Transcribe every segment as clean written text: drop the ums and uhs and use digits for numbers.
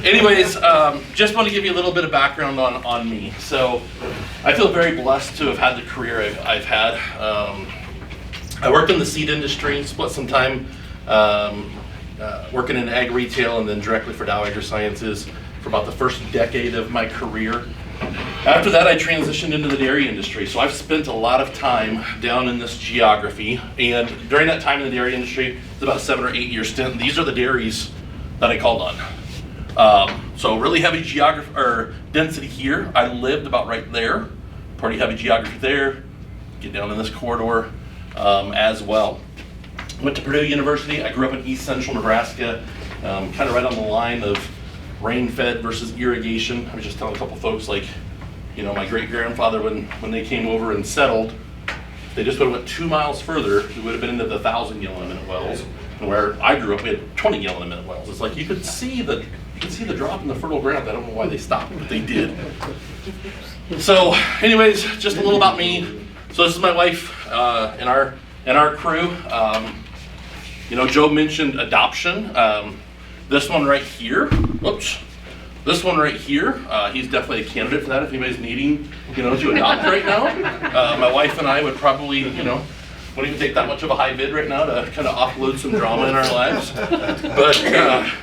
anyways, just want to give you a little bit of background on me. So I feel very blessed to have had the career I've had. I worked in the seed industry, split some time working in ag retail and then directly for Dow AgriSciences for about the first decade of my career. After that, I transitioned into the dairy industry. So I've spent a lot of time down in this geography. And during that time in the dairy industry, it's about a 7 or 8 year stint. These are the dairies that I called on. So really heavy geography or density here. I lived about right there. Pretty heavy geography there. Get down in this corridor as well. Went to Purdue University. I grew up in East Central Nebraska, kind of right on the line of rain-fed versus irrigation. I was just telling a couple folks, like, you know, my great-grandfather, when they came over and settled, if they just would have went 2 miles further, we would have been into the 1,000-gallon-a-minute wells. And where I grew up, we had 20-gallon-a-minute wells. It's like you could see the drop in the fertile ground. I don't know why they stopped, but they did. So, anyways, just a little about me. So this is my wife and our crew. You know, Joe mentioned adoption. This one right here, this one right here, he's definitely a candidate for that if anybody's needing, you know, to adopt right now. My wife and I would probably, you know, wouldn't even take that much of a high bid right now to kind of offload some drama in our lives. But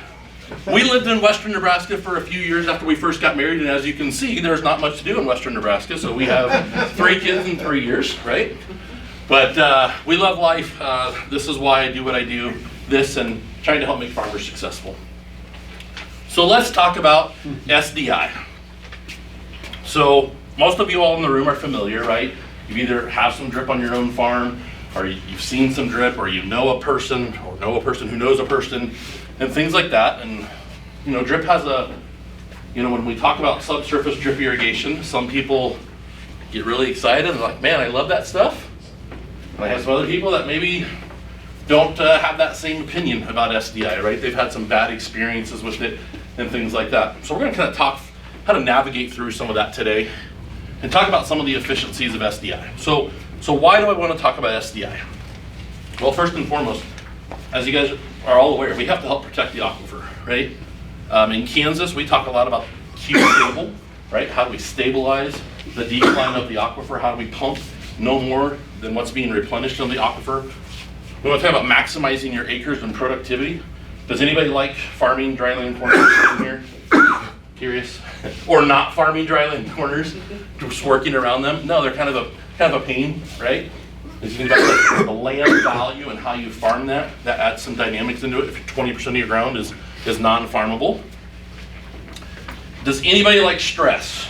we lived in Western Nebraska for a few years after we first got married, and as you can see, there's not much to do in Western Nebraska, so we have 3 kids in 3 years, right? But we love life. This is why I do what I do, this and trying to help make farmers successful. So let's talk about SDI. So most of you all in the room are familiar, right? You either have some drip on your own farm, or you've seen some drip, or you know a person, or know a person who knows a person, and things like that. And you know, drip has a, you know, when we talk about subsurface drip irrigation, some people get really excited and like, man, I love that stuff. And I have some other people that maybe don't have that same opinion about SDI, right? They've had some bad experiences with it and things like that. So we're going to kind of talk how to navigate through some of that today and talk about some of the efficiencies of SDI. So why do I want to talk about SDI? Well, first and foremost, as you guys are all aware, we have to help protect the aquifer, right? In Kansas, we talk a lot about keep stable, right? How do we stabilize the decline of the aquifer? How do we pump no more than what's being replenished on the aquifer? We want to talk about maximizing your acres and productivity. Does anybody like farming dryland corners in here? Curious? Or not farming dryland corners, just working around them? No, they're kind of a pain, right? As you think about the land value and how you farm that adds some dynamics into it. If 20% of your ground is non-farmable. Does anybody like stress?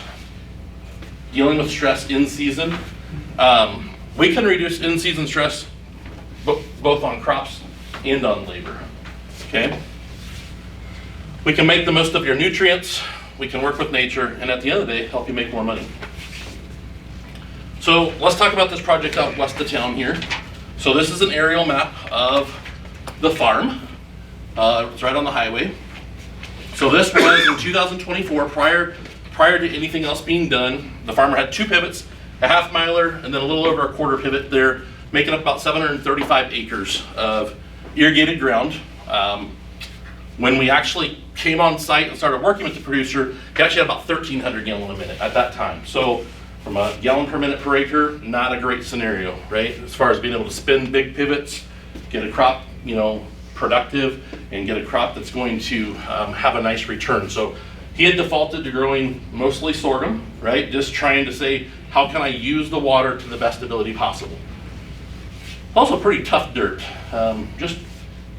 Dealing with stress in season? We can reduce in-season stress both on crops and on labor, okay? We can make the most of your nutrients, we can work with nature, and at the end of the day, help you make more money. So let's talk about this project out west of town here. So this is an aerial map of the farm. It's right on the highway. So this was in 2024, prior to anything else being done. The farmer had 2 pivots, a half miler, and then a little over a quarter pivot there, making up about 735 acres of irrigated ground. When we actually came on site and started working with the producer, he actually had about 1,300 gallon a minute at that time. So from a gallon per minute per acre, not a great scenario, right? As far as being able to spin big pivots, get a crop, you know, productive, and get a crop that's going to have a nice return. So he had defaulted to growing mostly sorghum, right? Just trying to say, how can I use the water to the best ability possible? Also pretty tough dirt,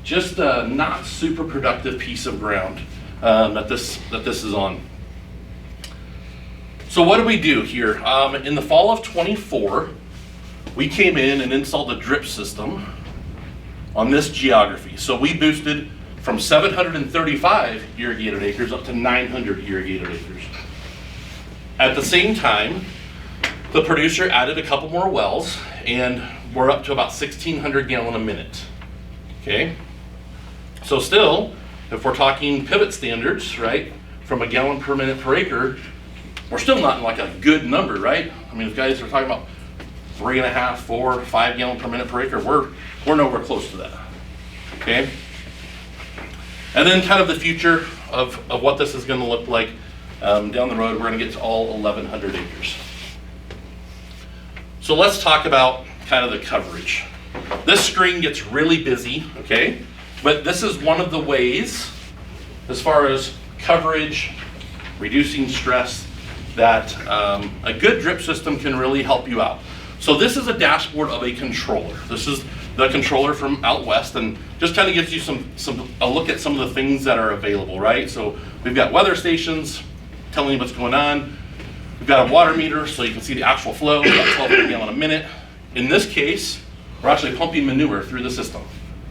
just a not super productive piece of ground that this is on. So what do we do here? In the fall of 24, we came in and installed a drip system on this geography. So we boosted from 735 irrigated acres up to 900 irrigated acres. At the same time, the producer added a couple more wells, and we're up to about 1,600 gallon a minute, okay? So still, if we're talking pivot standards, right, from a gallon per minute per acre, we're still not in like a good number, right? I mean, if guys are talking about 3.5, 4, 5 gallon per minute per acre, we're nowhere close to that, okay? And then kind of the future, of what this is going to look like down the road. We're going to get to all 1,100 acres. So let's talk about kind of the coverage. This screen gets really busy, okay? But this is one of the ways, as far as coverage, reducing stress, that a good drip system can really help you out. So this is a dashboard of a controller. This is the controller from out west, and just kind of gives you a look at some of the things that are available, right? So we've got weather stations telling you what's going on. We've got a water meter so you can see the actual flow, about 1,200 gallon a minute. In this case, we're actually pumping manure through the system.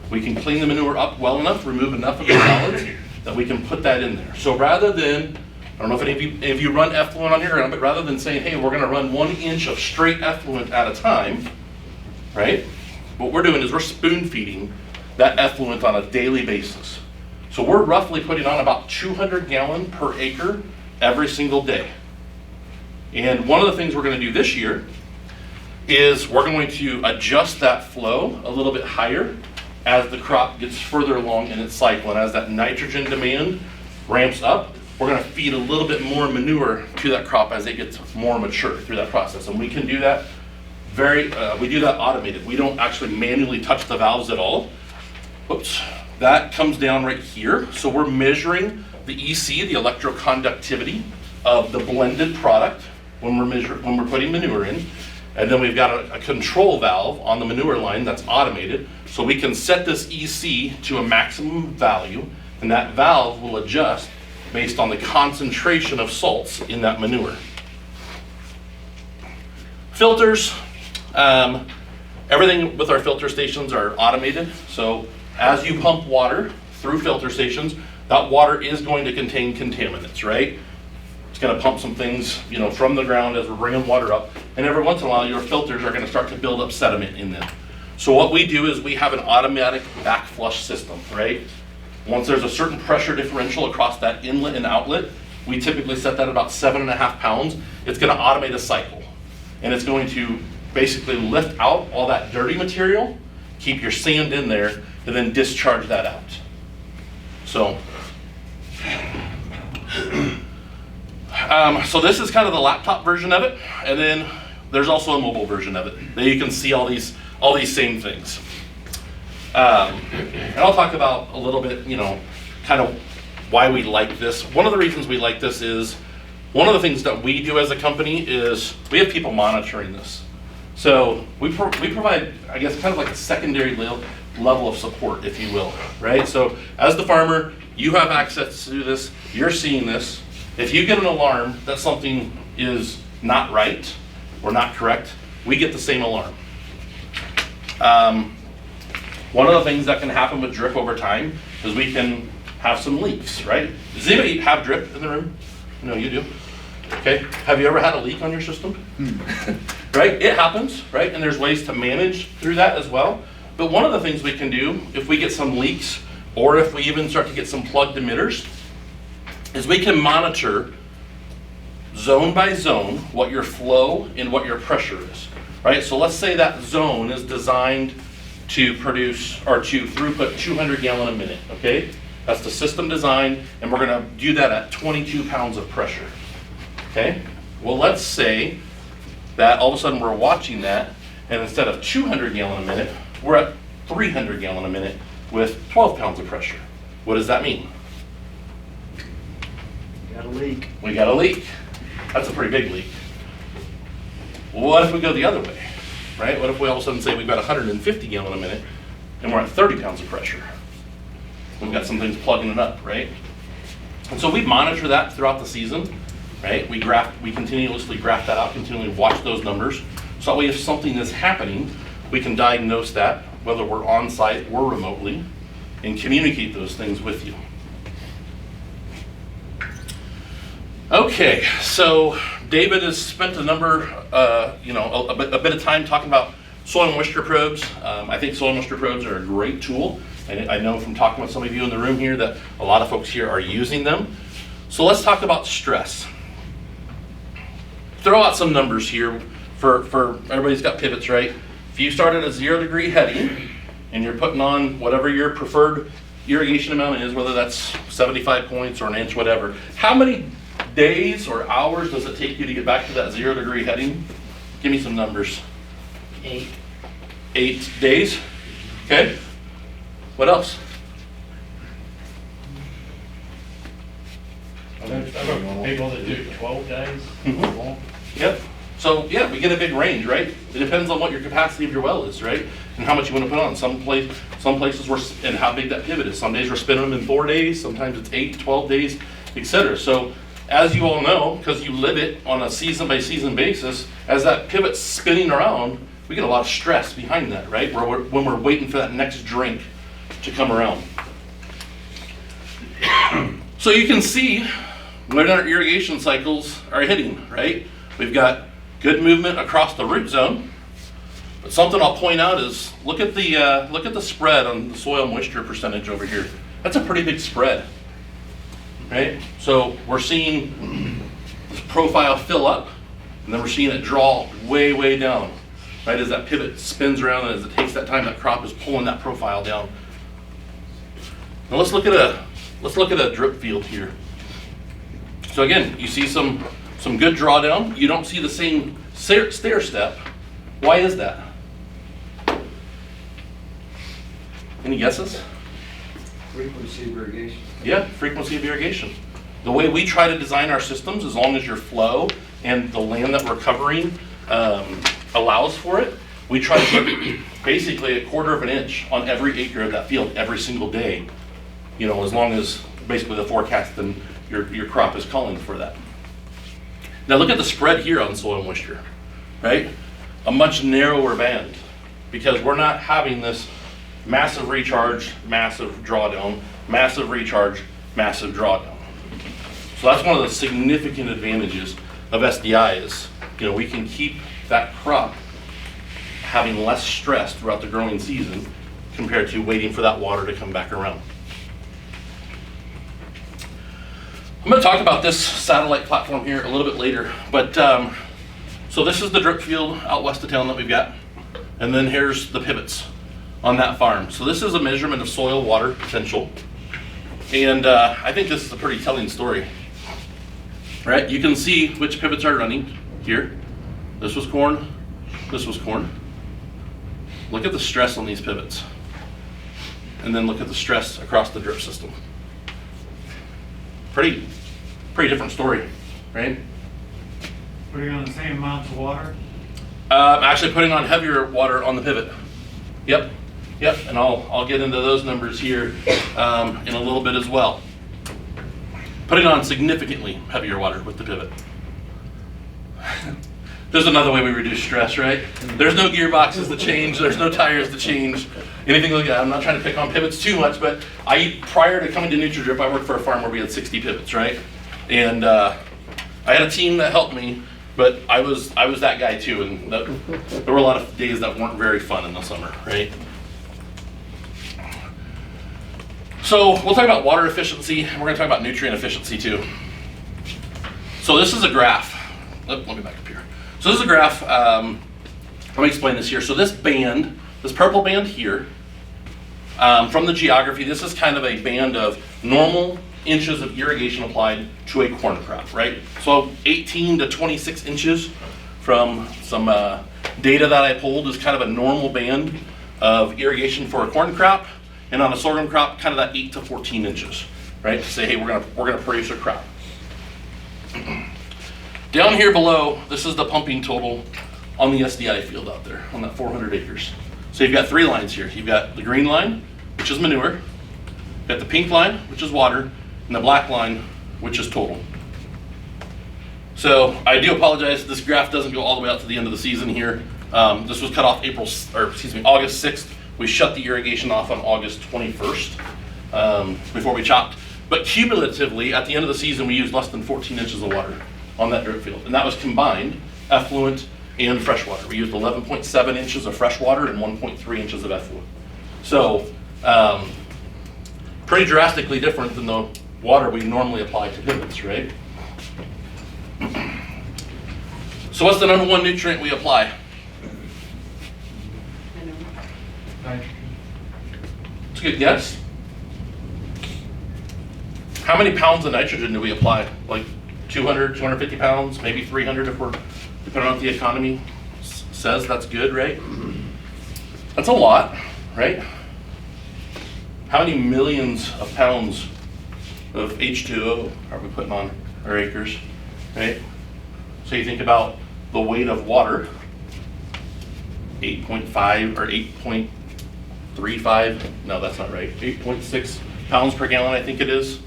We can clean the manure up well enough, remove enough of the solids that we can put that in there. So rather than, I don't know if any of you run effluent on your ground, but rather than saying, hey, we're gonna run 1 inch of straight effluent at a time, right? What we're doing is we're spoon feeding that effluent on a daily basis. So we're roughly putting on about 200 gallon per acre every single day. And one of the things we're going to do this year is we're going to adjust that flow a little bit higher as the crop gets further along in its cycle. And as that nitrogen demand ramps up, we're going to feed a little bit more manure to that crop as it gets more mature through that process. And we can do that we do that automated. We don't actually manually touch the valves at all. Whoops, that comes down right here. So we're measuring the EC, the electroconductivity of the blended product when we're putting manure in. And then we've got a control valve on the manure line that's automated. So we can set this EC to a maximum value, and that valve will adjust based on the concentration of salts in that manure. Filters, everything with our filter stations are automated. So as you pump water through filter stations, that water is going to contain contaminants, right? It's going to pump some things, from the ground as we're bringing water up. And every once in a while, your filters are going to start to build up sediment in them. So what we do is we have an automatic back flush system, right? Once there's a certain pressure differential across that inlet and outlet, we typically set that about 7.5 pounds. It's going to automate a cycle. And it's going to basically lift out all that dirty material, keep your sand in there, and then discharge that out. So, so this is kind of the laptop version of it, and then there's also a mobile version of it that you can see all these same things. And I'll talk about a little bit, kind of why we like this. One of the reasons we like this is, one of the things that we do as a company is we have people monitoring this. So we provide, I guess, kind of like a secondary level of support, if you will, right? So as the farmer, you have access to this, you're seeing this. If you get an alarm that something is not right or not correct, we get the same alarm. One of the things that can happen with drip over time is we can have some leaks, right? Does anybody have drip in the room? No, you do. Okay, have you ever had a leak on your system? Right, it happens, right? And there's ways to manage through that as well. But one of the things we can do, if we get some leaks, or if we even start to get some plugged emitters, is we can monitor zone by zone what your flow and what your pressure is, right? So let's say that zone is designed to produce, or to throughput 200 gallon a minute, okay? That's the system design, and we're gonna do that at 22 pounds of pressure, okay? Well, let's say that all of a sudden we're watching that, and instead of 200 gallon a minute, we're at 300 gallon a minute with 12 pounds of pressure. What does that mean? Got a leak. We got a leak. That's a pretty big leak. What if we go the other way, right? What if we all of a sudden say we've got 150 gallon a minute and we're at 30 pounds of pressure? We've got some things plugging it up, right? And so we monitor that throughout the season, right? We continuously graph that out, continually watch those numbers. So that way if something is happening, we can diagnose that, whether we're on site or remotely, and communicate those things with you. Okay, so David has spent a bit of time talking about soil moisture probes. I think soil moisture probes are a great tool. And I know from talking with some of you in the room here that a lot of folks here are using them. So let's talk about stress. Throw out some numbers here for everybody's got pivots, right? If you start at a 0 degree heading and you're putting on whatever your preferred, irrigation amount is, whether that's 75 points or an inch, whatever, how many days or hours does it take you to get back to that 0 degree heading? Give me some numbers. 8. 8 days. Okay. What else? People that do 12 days. Yep. So yeah, we get a big range, right? It depends on what your capacity of your well is, right? And how much you want to put on. Some places and how big that pivot is. Some days we're spinning them in 4 days. Sometimes it's 8, 12 days, etc. So as you all know, because you live it on a season by season basis, as that pivot's spinning around, we get a lot of stress behind that, right? When we're waiting for that next drink to come around. So you can see when our irrigation cycles are hitting, right? We've got good movement across the root zone. But something I'll point out is look at the spread on the soil moisture percentage over here. That's a pretty big spread, right? So we're seeing this profile fill up, and then we're seeing it draw way, way down, right? As that pivot spins around and as it takes that time, that crop is pulling that profile down. Now let's look at a drip field here. So again, you see some good drawdown. You don't see the same stair step. Why is that? Any guesses? Frequency of irrigation. Yeah, frequency of irrigation. The way we try to design our systems, as long as your flow and the land that we're covering allows for it, we try to give basically 1/4 of an inch on every acre of that field every single day. You know, as long as basically the forecast and your crop is calling for that. Now look at the spread here on soil moisture, right? A much narrower band, because we're not having this massive recharge, massive drawdown, massive recharge, massive drawdown. So that's one of the significant advantages of SDI is, you know, we can keep that crop having less stress throughout the growing season compared to waiting for that water to come back around. I'm going to talk about this satellite platform here a little bit later, but so this is the drip field out west of town that we've got, and then here's the pivots on that farm. So this is a measurement of soil water potential, and I think this is a pretty telling story, right? You can see which pivots are running here. This was corn, this was corn. Look at the stress on these pivots, and then look at the stress across the drip system. Pretty different story, right? Putting on the same amounts of water? Actually putting on heavier water on the pivot. Yep, and I'll get into those numbers here in a little bit as well. Putting on significantly heavier water with the pivot. There's another way we reduce stress, right? There's no gearboxes to change, there's no tires to change, anything like that. I'm not trying to pick on pivots too much, but prior to coming to NutriDrip, I worked for a farm where we had 60 pivots, right? And I had a team that helped me, but I was that guy too, and there were a lot of days that weren't very fun in the summer, right? So we'll talk about water efficiency, and we're gonna talk about nutrient efficiency too. So this is a graph. Let me back up here. So this is a graph, let me explain this here. So this band, this purple band here, from the geography, this is kind of a band of normal inches of irrigation applied to a corn crop, right? So 18 to 26 inches from some data that I pulled is kind of a normal band of irrigation for a corn crop, and on a sorghum crop, kind of that 8 to 14 inches, right? To say, hey, we're gonna produce a crop. Down here below, this is the pumping total on the SDI field out there, on that 400 acres. So you've got 3 lines here. You've got the green line, which is manure. You've got the pink line, which is water, and the black line, which is total. So I do apologize, this graph doesn't go all the way out to the end of the season here. This was cut off August 6th. We shut the irrigation off on August 21st before we chopped. But cumulatively, at the end of the season, we used less than 14 inches of water on that drip field. And that was combined effluent and freshwater. We used 11.7 inches of freshwater and 1.3 inches of effluent. So pretty drastically different than the water we normally apply to pivots, right? So what's the number 1 nutrient we apply? Nitrogen. It's a good guess. How many pounds of nitrogen do we apply? Like 200, 250 pounds, maybe 300 if we're, depending on what the economy says, that's good, right? That's a lot, right? How many millions of pounds of H2O are we putting on our acres, right? So you think about the weight of water, 8.5 or 8.35, no, that's not right, 8.6 pounds per gallon, I think it is.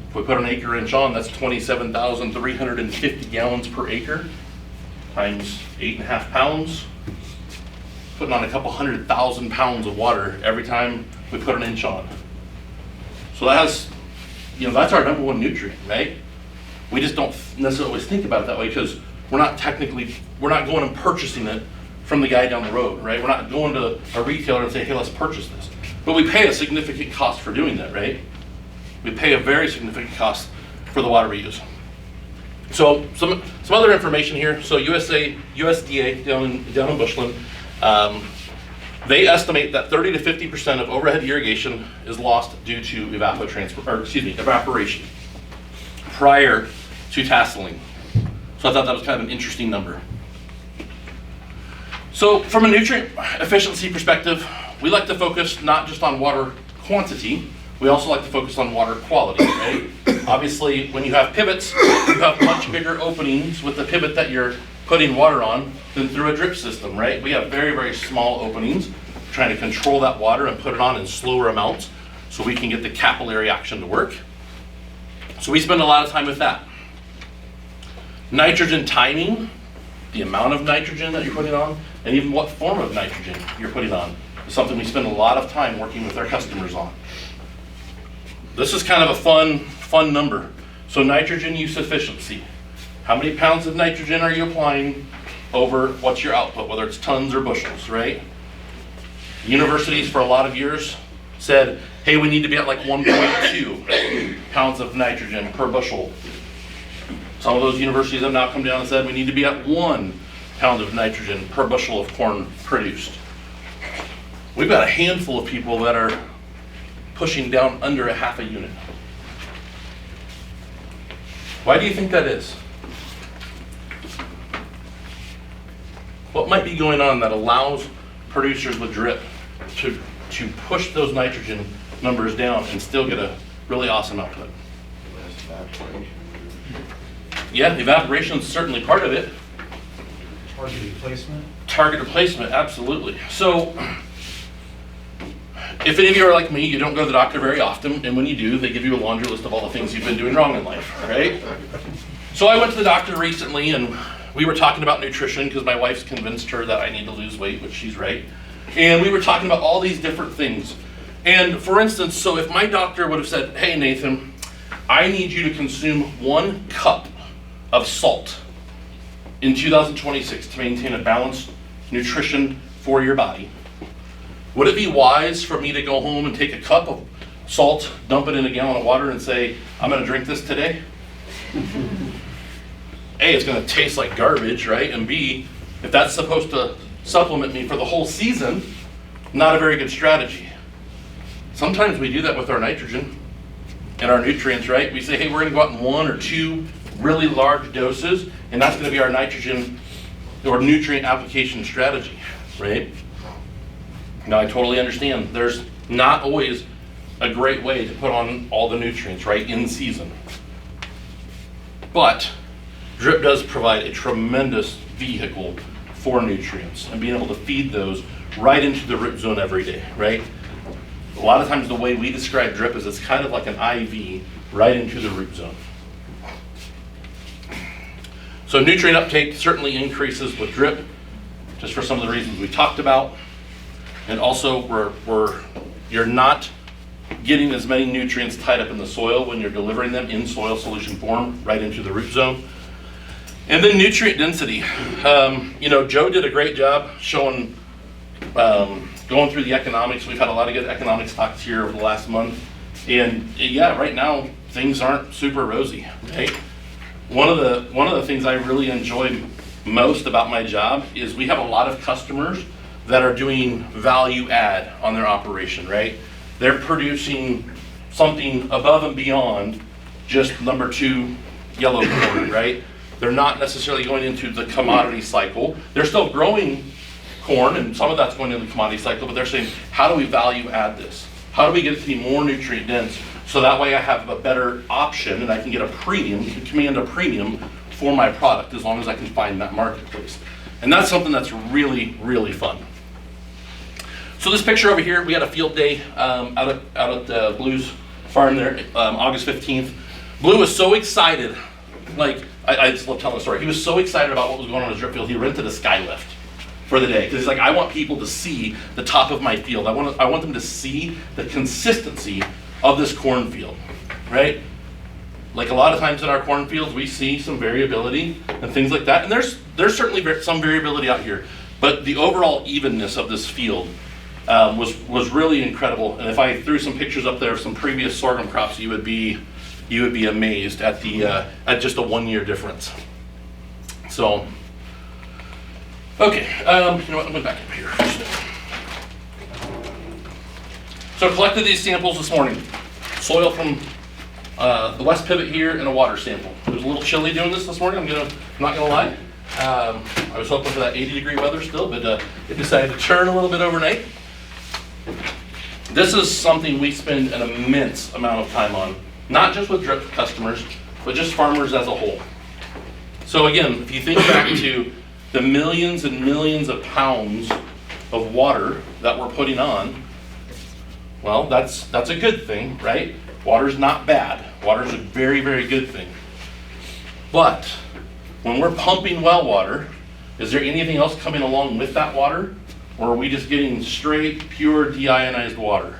If we put an acre inch on, that's 27,350 gallons per acre times 8.5 pounds, putting on a couple 100,000 pounds of water every time we put an inch on. So that's our number one nutrient, right? We just don't necessarily always think about it that way because we're not going and purchasing it from the guy down the road, right? We're not going to a retailer and say, hey, let's purchase this. But we pay a significant cost for doing that, right? We pay a very significant cost for the water we use. So some other information here. So USDA down in Bushland, they estimate that 30 to 50% of overhead irrigation is lost due to evaporation prior to tasseling. So I thought that was kind of an interesting number. So from a nutrient efficiency perspective, we like to focus not just on water quantity, we also like to focus on water quality, right? Obviously, when you have pivots, you have much bigger openings with the pivot that you're putting water on than through a drip system, right? We have very, very small openings, trying to control that water and put it on in slower amounts so we can get the capillary action to work. So we spend a lot of time with that. Nitrogen timing, the amount of nitrogen that you're putting on, and even what form of nitrogen you're putting on, is something we spend a lot of time working with our customers on. This is kind of a fun number. So nitrogen use efficiency. How many pounds of nitrogen are you applying over what's your output, whether it's tons or bushels, right? Universities for a lot of years said, hey, we need to be at like 1.2 pounds of nitrogen per bushel. Some of those universities have now come down and said we need to be at 1 pound of nitrogen per bushel of corn produced. We've got a handful of people that are pushing down under a half a unit. Why do you think that is? What might be going on that allows producers with drip to push those nitrogen numbers down and still get a really awesome output? Yeah, evaporation is certainly part of it. Targeted placement? Targeted placement, absolutely. So, if any of you are like me, you don't go to the doctor very often, and when you do, they give you a laundry list of all the things you've been doing wrong in life, right? So I went to the doctor recently, and we were talking about nutrition because my wife's convinced her that I need to lose weight, which she's right. And we were talking about all these different things. And for instance, so if my doctor would have said, hey Nathan, I need you to consume 1 cup of salt in 2026 to maintain a balanced nutrition for your body, would it be wise for me to go home and take a cup of salt, dump it in a gallon of water and say, I'm gonna drink this today? A, it's gonna taste like garbage, right? And B, if that's supposed to supplement me for the whole season, not a very good strategy. Sometimes we do that with our nitrogen and our nutrients, right? We say, hey, we're gonna go out in 1 or 2 really large doses, and that's gonna be our nitrogen or nutrient application strategy, right? Now, I totally understand there's not always a great way to put on all the nutrients, right, in season. But drip does provide a tremendous vehicle for nutrients and being able to feed those right into the root zone every day, right? A lot of times the way we describe drip is it's kind of like an IV right into the root zone. So nutrient uptake certainly increases with drip, just for some of the reasons we talked about. And also, you're not getting as many nutrients tied up in the soil when you're delivering them in soil solution form right into the root zone. And then nutrient density. Joe did a great job showing, going through the economics. We've had a lot of good economics talks here over the last month. And yeah, right now, things aren't super rosy, right? One of the things I really enjoy most about my job is we have a lot of customers that are doing value add on their operation, right? They're producing something above and beyond just number 2 yellow corn, right? They're not necessarily going into the commodity cycle. They're still growing corn, and some of that's going into the commodity cycle, but they're saying, how do we value add this? How do we get it to be more nutrient dense so that way I have a better option and I can get a premium, can command a premium for my product as long as I can find that marketplace. And that's something that's really, really fun. So this picture over here, we had a field day out at the Blue's farm there, August 15th. Blue was so excited, like, I just love telling the story. He was so excited about what was going on in his drip field, he rented a skylift for the day. Because he's like, I want people to see the top of my field. I want them to see the consistency of this cornfield, right? Like a lot of times in our cornfields, we see some variability and things like that. And there's certainly some variability out here. But the overall evenness of this field was really incredible. And if I threw some pictures up there of some previous sorghum crops, you would be amazed at at just a 1-year difference. So, okay, you know what? I'm going back up here. So I collected these samples this morning. Soil from the west pivot here and a water sample. It was a little chilly doing this morning. I'm not gonna lie. I was hoping for that 80-degree weather still, but it decided to turn a little bit overnight. This is something we spend an immense amount of time on, not just with drip customers, but just farmers as a whole. So again, if you think back to the millions and millions of pounds of water that we're putting on, well, that's a good thing, right? Water's not bad. Water's a very, very good thing. But when we're pumping well water, is there anything else coming along with that water? Or are we just getting straight, pure, deionized water?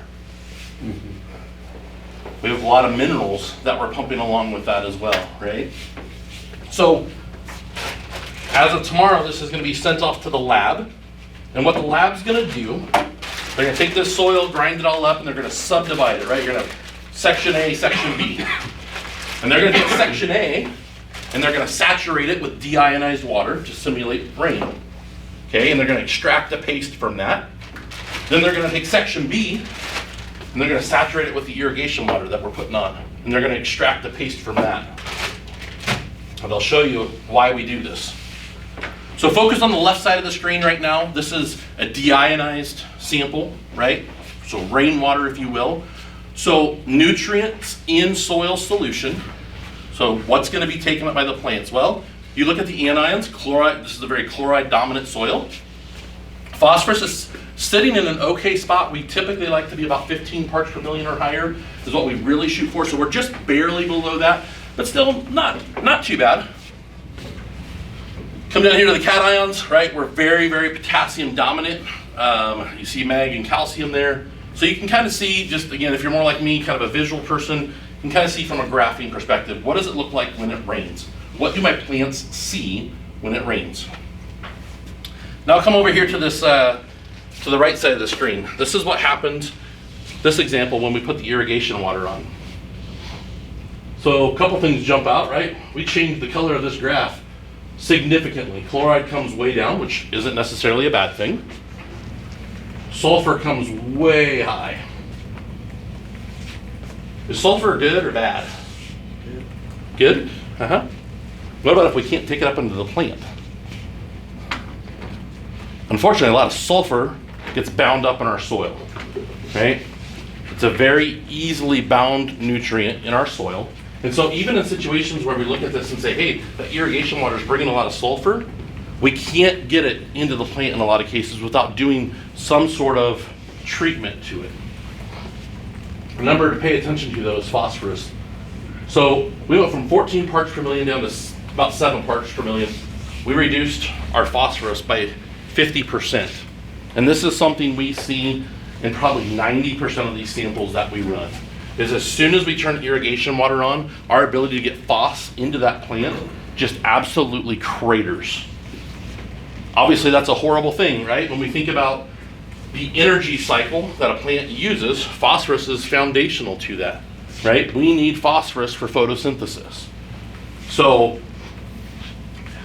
Mm-hmm. We have a lot of minerals that we're pumping along with that as well, right? So, as of tomorrow, this is going to be sent off to the lab. And what the lab's going to do, they're going to take this soil, grind it all up, and they're going to subdivide it, right? You're going to have section A, section B. And they're going to take section A, and they're going to saturate it with deionized water to simulate rain. Okay, and they're going to extract the paste from that. Then they're going to take section B, and they're going to saturate it with the irrigation water that we're putting on. And they're going to extract the paste from that. And I'll show you why we do this. So focus on the left side of the screen right now. This is a deionized sample, right? So rainwater, if you will. So nutrients in soil solution. So what's going to be taken up by the plants? Well, you look at the anions, chloride, this is a very chloride dominant soil. Phosphorus is sitting in an okay spot. We typically like to be about 15 parts per million or higher is what we really shoot for. So we're just barely below that, but still not too bad. Come down here to the cations, right? We're very, very potassium dominant. You see mag and calcium there. So you can kind of see, just again, if you're more like me, kind of a visual person, you can kind of see from a graphing perspective, what does it look like when it rains? What do my plants see when it rains? Now come over here to this, to the right side of the screen. This is what happened, this example, when we put the irrigation water on. So a couple things jump out, right? We changed the color of this graph significantly. Chloride comes way down, which isn't necessarily a bad thing. Sulfur comes way high. Is sulfur good or bad? Good? Uh-huh. What about if we can't take it up into the plant? Unfortunately, a lot of sulfur gets bound up in our soil, right? It's a very easily bound nutrient in our soil. And so even in situations where we look at this and say, hey, the irrigation water is bringing a lot of sulfur, we can't get it into the plant in a lot of cases without doing some sort of treatment to it. A number to pay attention to, though, is phosphorus. So we went from 14 parts per million down to about 7 parts per million. We reduced our phosphorus by 50%. And this is something we see in probably 90% of these samples that we run. Is as soon as we turn irrigation water on, our ability to get phos into that plant just absolutely craters. Obviously that's a horrible thing, right? When we think about the energy cycle that a plant uses, phosphorus is foundational to that, right? We need phosphorus for photosynthesis. So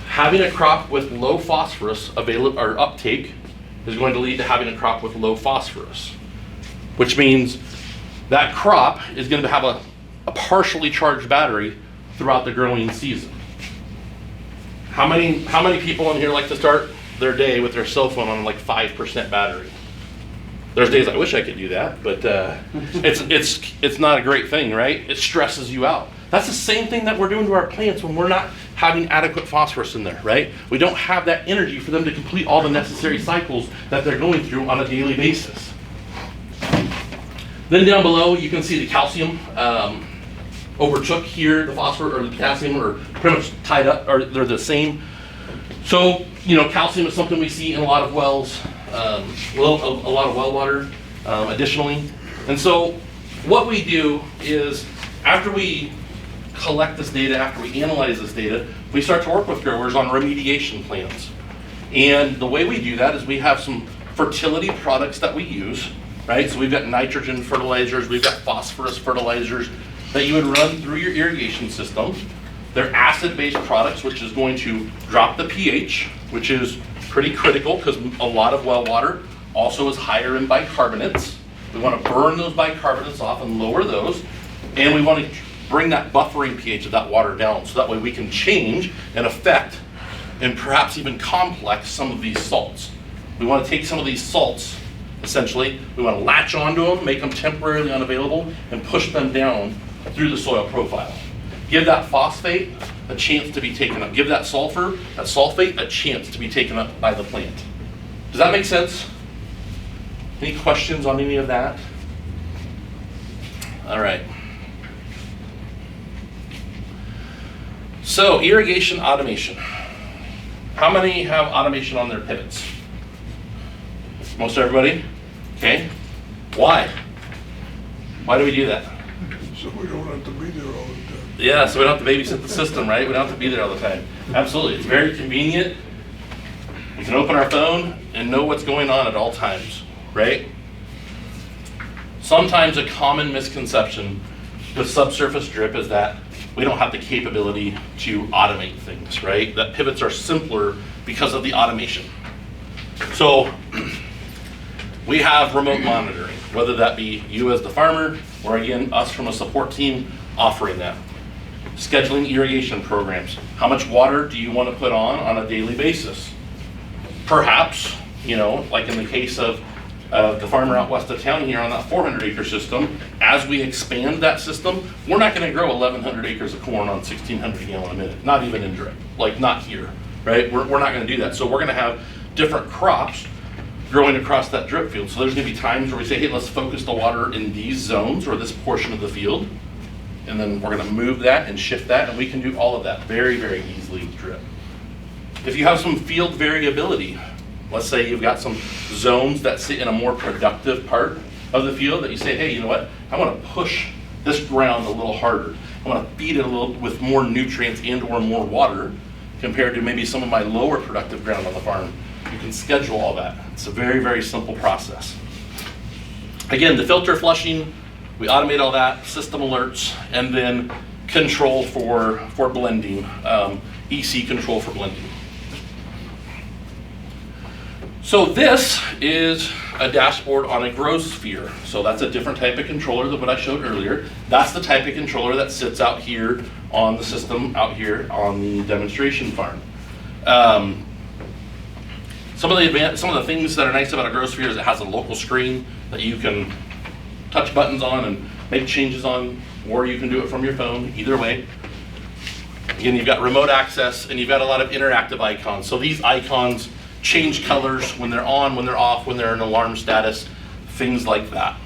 having a crop with low phosphorus or uptake is going to lead to having a crop with low phosphorus, which means that crop is going to have a partially charged battery throughout the growing season. How many people in here like to start their day with their cell phone on like 5% battery? There's days I wish I could do that, but it's not a great thing, right? It stresses you out. That's the same thing that we're doing to our plants when we're not having adequate phosphorus in there, right? We don't have that energy for them to complete all the necessary cycles that they're going through on a daily basis. Then down below, you can see the calcium overtook here, the phosphorus or the potassium are pretty much tied up, or they're the same. So, calcium is something we see in a lot of wells, a lot of well water additionally. And so what we do is after we collect this data, after we analyze this data, we start to work with growers on remediation plans. And the way we do that is we have some fertility products that we use, right? So we've got nitrogen fertilizers, we've got phosphorus fertilizers that you would run through your irrigation system. They're acid-based products, which is going to drop the pH, which is pretty critical because a lot of well water also is higher in bicarbonates. We want to burn those bicarbonates off and lower those, and we want to bring that buffering pH of that water down so that way we can change and affect and perhaps even complex some of these salts. We want to take some of these salts, essentially, we want to latch onto them, make them temporarily unavailable, and push them down through the soil profile. Give that phosphate a chance to be taken up. Give that sulfate a chance to be taken up by the plant. Does that make sense? Any questions on any of that? All right. So, irrigation automation. How many have automation on their pivots? Most everybody? Okay. Why? Why do we do that? So we don't have to be there all the time. Yeah, so we don't have to babysit the system, right? We don't have to be there all the time. Absolutely. It's very convenient. We can open our phone and know what's going on at all times, right? Sometimes a common misconception with subsurface drip is that we don't have the capability to automate things, right? That pivots are simpler because of the automation. So we have remote monitoring, whether that be you as the farmer or again, us from a support team offering that. Scheduling irrigation programs. How much water do you want to put on a daily basis? Perhaps, like in the case of the farmer out west of town here on that 400-acre system, as we expand that system, we're not going to grow 1,100 acres of corn on 1,600 gallon a minute, not even in drip, like not here, right? We're not going to do that. So we're going to have different crops growing across that drip field. So there's going to be times where we say, hey, let's focus the water in these zones or this portion of the field. And then we're going to move that and shift that, and we can do all of that very, very easily with drip. If you have some field variability, let's say you've got some zones that sit in a more productive part of the field that you say, hey, you know what? I want to push this ground a little harder. I want to feed it a little with more nutrients and or more water compared to maybe some of my lower productive ground on the farm. You can schedule all that. It's a very, very simple process. Again, the filter flushing, we automate all that, system alerts, and then control for blending, EC control for blending. So this is a dashboard on a grow sphere. So that's a different type of controller than what I showed earlier. That's the type of controller that sits out here on the system, out here on the demonstration farm. Some of the things that are nice about a grow sphere is it has a local screen that you can touch buttons on and make changes on, or you can do it from your phone, either way. Again, you've got remote access and you've got a lot of interactive icons. So these icons change colors when they're on, when they're off, when they're in alarm status, things like that.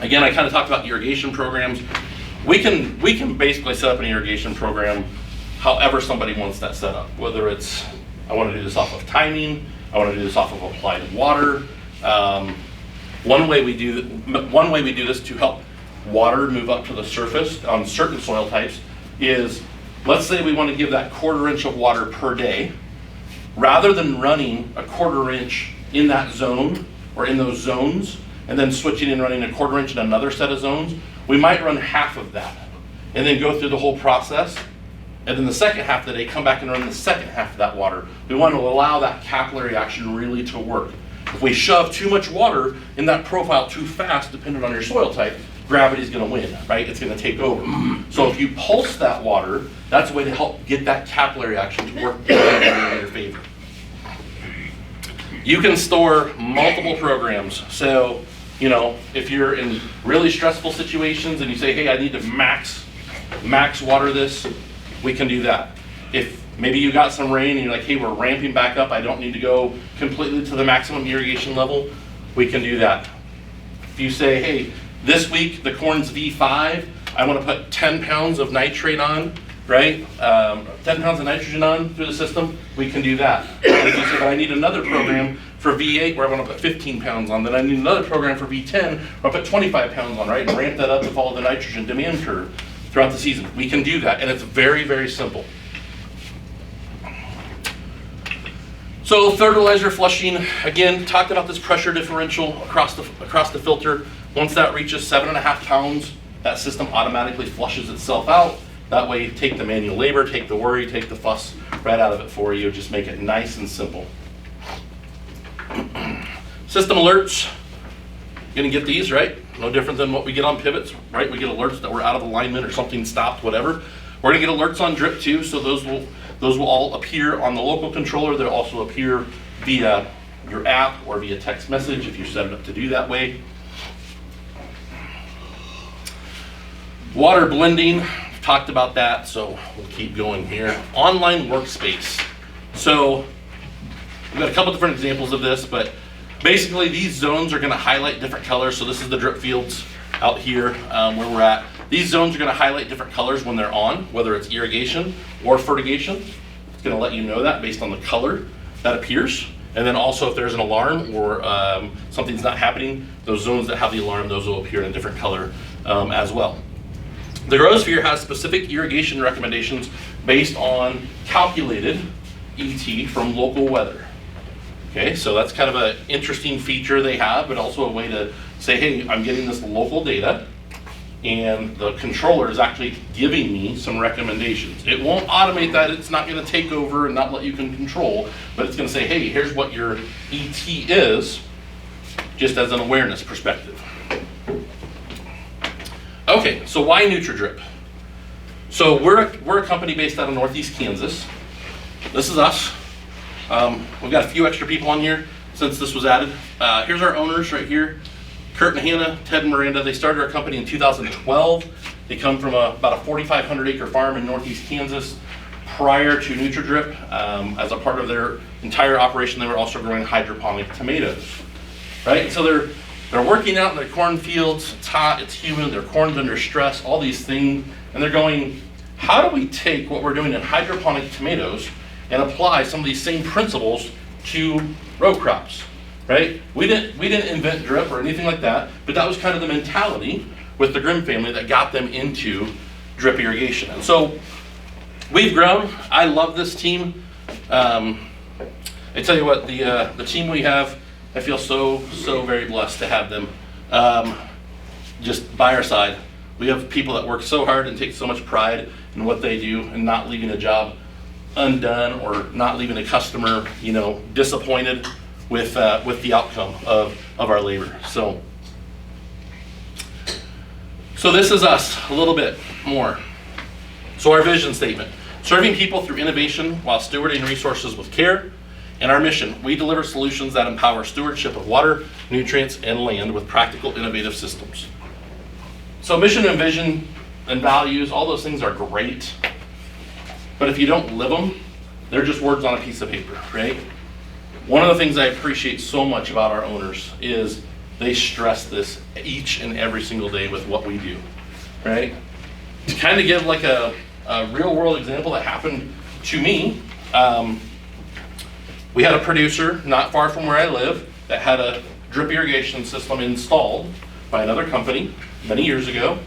Again, I kind of talked about irrigation programs. We can basically set up an irrigation program however somebody wants that set up, whether it's I want to do this off of timing, I want to do this off of applied water. One way we do this to help water move up to the surface on certain soil types is, let's say we want to give that 1/4 inch of water per day. Rather than running a 1/4 inch in that zone or in those zones and then switching and running a 1/4 inch in another set of zones, we might run half of that and then go through the whole process. And then the second half of the day, come back and run the second half of that water. We want to allow that capillary action really to work. If we shove too much water in that profile too fast, depending on your soil type, gravity's gonna win, right? It's gonna take over. So if you pulse that water, that's a way to help get that capillary action to work in your favor. You can store multiple programs. So, you know, if you're in really stressful situations and you say, hey, I need to max water this, we can do that. If maybe you got some rain and you're like, hey, we're ramping back up, I don't need to go completely to the maximum irrigation level, we can do that. If you say, hey, this week the corn's V5, I want to put 10 pounds of nitrate on, right? 10 pounds of nitrogen on through the system, we can do that. And if you say, but I need another program for V8 where I want to put 15 pounds on, then I need another program for V10 where I put 25 pounds on, right? And ramp that up to follow the nitrogen demand curve throughout the season. We can do that, and it's very, very simple. So fertilizer flushing, again, talked about this pressure differential across the filter. Once that reaches 7.5 pounds, that system automatically flushes itself out. That way, take the manual labor, take the worry, take the fuss right out of it for you. Just make it nice and simple. System alerts, gonna get these, right? No different than what we get on pivots, right? We get alerts that we're out of alignment or something stopped, whatever. We're gonna get alerts on drip too, so those will all appear on the local controller. They'll also appear via your app or via text message if you set it up to do that way. Water blending, talked about that, so we'll keep going here. Online workspace. So we've got a couple different examples of this, but basically these zones are gonna highlight different colors. So this is the drip fields out here where we're at. These zones are gonna highlight different colors when they're on, whether it's irrigation or fertigation. It's gonna let you know that based on the color that appears. And then also if there's an alarm or something's not happening, those zones that have the alarm, those will appear in a different color as well. The Growsphere has specific irrigation recommendations based on calculated ET from local weather. Okay, so that's kind of an interesting feature they have, but also a way to say, hey, I'm getting this local data, and the controller is actually giving me some recommendations. It won't automate that, it's not gonna take over and not let you control, but it's gonna say, hey, here's what your ET is, just as an awareness perspective. Okay, so why NutriDrip? So we're a company based out of Northeast Kansas. This is us. We've got a few extra people on here since this was added. Here's our owners right here, Kurt and Hannah, Ted and Miranda. They started our company in 2012. They come from about a 4,500 acre farm in Northeast Kansas. Prior to NutriDrip, as a part of their entire operation, they were also growing hydroponic tomatoes, right? So they're working out in their cornfields, it's hot, it's humid, their corn's under stress, all these things, and they're going, how do we take what we're doing in hydroponic tomatoes and apply some of these same principles to row crops, right? We didn't invent drip or anything like that, but that was kind of the mentality with the Grimm family that got them into drip irrigation. And so we've grown. I love this team. I tell you what, the team we have, I feel so very blessed to have them just by our side. We have people that work so hard and take so much pride in what they do and not leaving a job undone or not leaving a customer, you know, disappointed with the outcome of our labor. So this is us a little bit more. So our vision statement: serving people through innovation while stewarding resources with care. And our mission: we deliver solutions that empower stewardship of water, nutrients, and land with practical, innovative systems. So mission and vision and values, all those things are great, but if you don't live them, they're just words on a piece of paper, right? One of the things I appreciate so much about our owners is they stress this each and every single day with what we do, right? To kind of give like a real world example that happened to me, we had a producer not far from where I live that had a drip irrigation system installed by another company many years ago.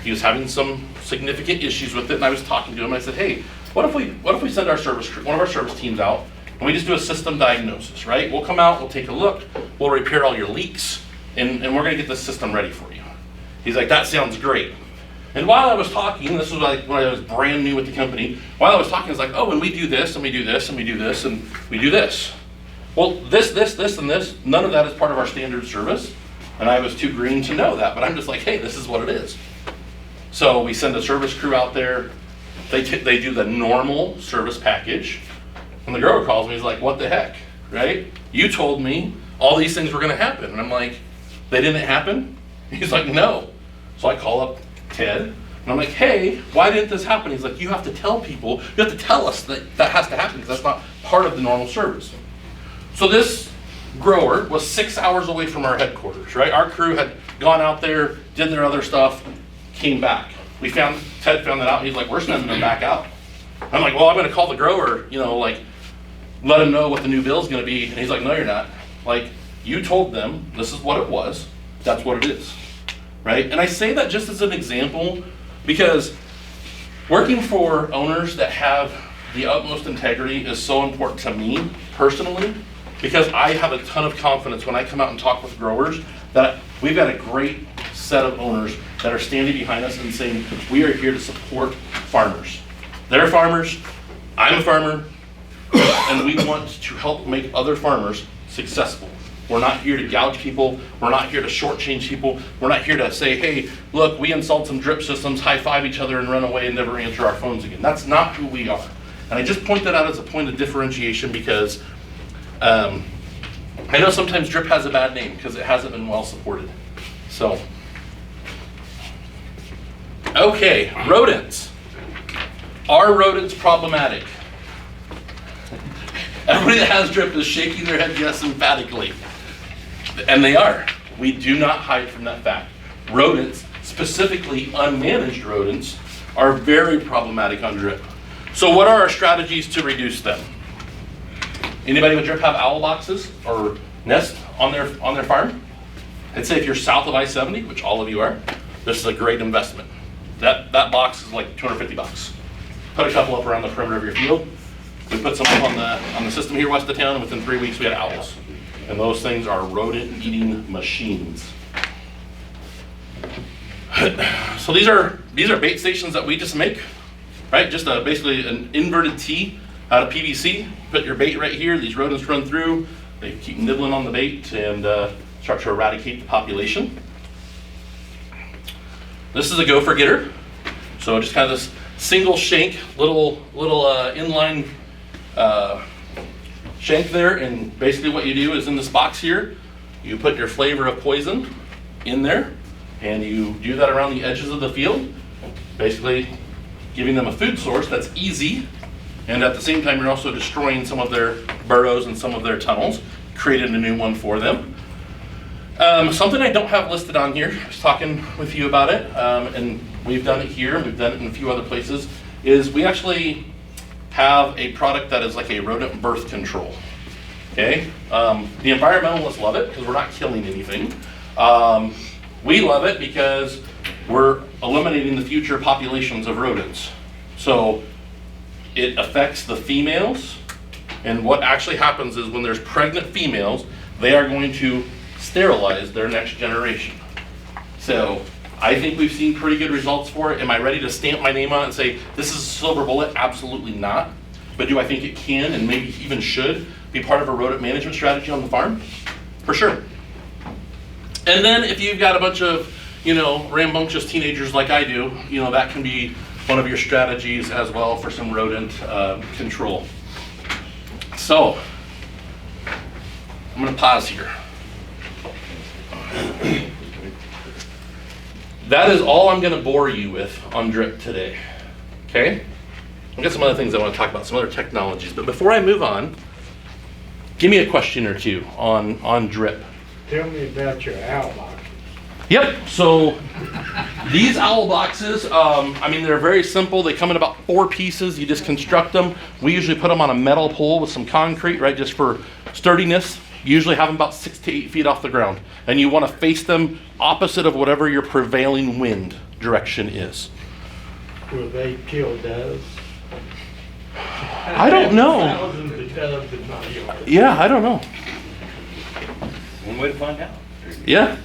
He was having some significant issues with it, and I was talking to him. I said, hey, what if we send our service crew, one of our service teams out, and we just do a system diagnosis, right? We'll come out, we'll take a look, we'll repair all your leaks, and we're gonna get this system ready for you. He's like, that sounds great. And while I was talking, this was like when I was brand new with the company, while I was talking, I was like, oh, and we do this, and we do this, and we do this, and we do this. well, this, and this, none of that is part of our standard service. And I was too green to know that, but I'm just like, hey, this is what it is. So we send a service crew out there. They do the normal service package. And the grower calls me, he's like, what the heck, right? You told me all these things were gonna happen. And I'm like, they didn't happen? He's like, no. So I call up Ted, and I'm like, hey, why didn't this happen? He's like, you have to tell people, you have to tell us that that has to happen, because that's not part of the normal service. So this grower was 6 hours away from our headquarters, right? Our crew had gone out there, did their other stuff, came back. Ted found that out, and he's like, we're sending them back out. I'm like, well, I'm gonna call the grower, like, let him know what the new bill's gonna be. And he's like, no, you're not. Like, you told them this is what it was, that's what it is, right? And I say that just as an example, because working for owners that have the utmost integrity is so important to me personally, because I have a ton of confidence when I come out and talk with growers that we've got a great set of owners that are standing behind us and saying, we are here to support farmers. They're farmers, I'm a farmer, and we want to help make other farmers successful. We're not here to gouge people. We're not here to shortchange people. We're not here to say, hey, look, we installed some drip systems, high five each other and run away and never answer our phones again. That's not who we are. And I just point that out as a point of differentiation because I know sometimes drip has a bad name because it hasn't been well supported. So, okay, rodents. Are rodents problematic? Everybody that has drip is shaking their head yes emphatically. And they are. We do not hide from that fact. Rodents, specifically unmanaged rodents, are very problematic on drip. So what are our strategies to reduce them? Anybody with drip have owl boxes or nests on their farm? I'd say if you're south of I-70, which all of you are, this is a great investment. That box is like $250. Put a couple up around the perimeter of your field. We put some up on the system here west of town, and within 3 weeks we had owls. And those things are rodent-eating machines. So these are bait stations that we just make, right? Just basically an inverted T out of PVC. Put your bait right here. These rodents run through. They keep nibbling on the bait and start to eradicate the population. This is a gopher getter. So just kind of this single shank, little inline shank there, and basically what you do is in this box here, you put your flavor of poison in there, and you do that around the edges of the field, basically giving them a food source that's easy, and at the same time you're also destroying some of their burrows and some of their tunnels, creating a new one for them. Something I don't have listed on here, I was talking with you about it, and we've done it here, and we've done it in a few other places, is we actually have a product that is like a rodent birth control, okay? The environmentalists love it because we're not killing anything. We love it because we're eliminating the future populations of rodents. So it affects the females, and what actually happens is when there's pregnant females, they are going to sterilize their next generation. So I think we've seen pretty good results for it. Am I ready to stamp my name on it and say, this is a silver bullet? Absolutely not. But do I think it can and maybe even should be part of a rodent management strategy on the farm? For sure. And then if you've got a bunch of, rambunctious teenagers like I do, that can be one of your strategies as well for some rodent control. So, I'm gonna pause here. That is all I'm gonna bore you with on drip today, okay? I've got some other things I wanna talk about, some other technologies, but before I move on, give me a question or two on drip. Tell me about your owl box. Yep, so these owl boxes, they're very simple. They come in about 4 pieces. You just construct them. We usually put them on a metal pole with some concrete, right, just for sturdiness. You usually have them about 6 to 8 feet off the ground. And you want to face them opposite of whatever your prevailing wind direction is. Will they kill doves? I don't know. Thousands of doves in my yard. Yeah, I don't know. One way to find out. Yeah.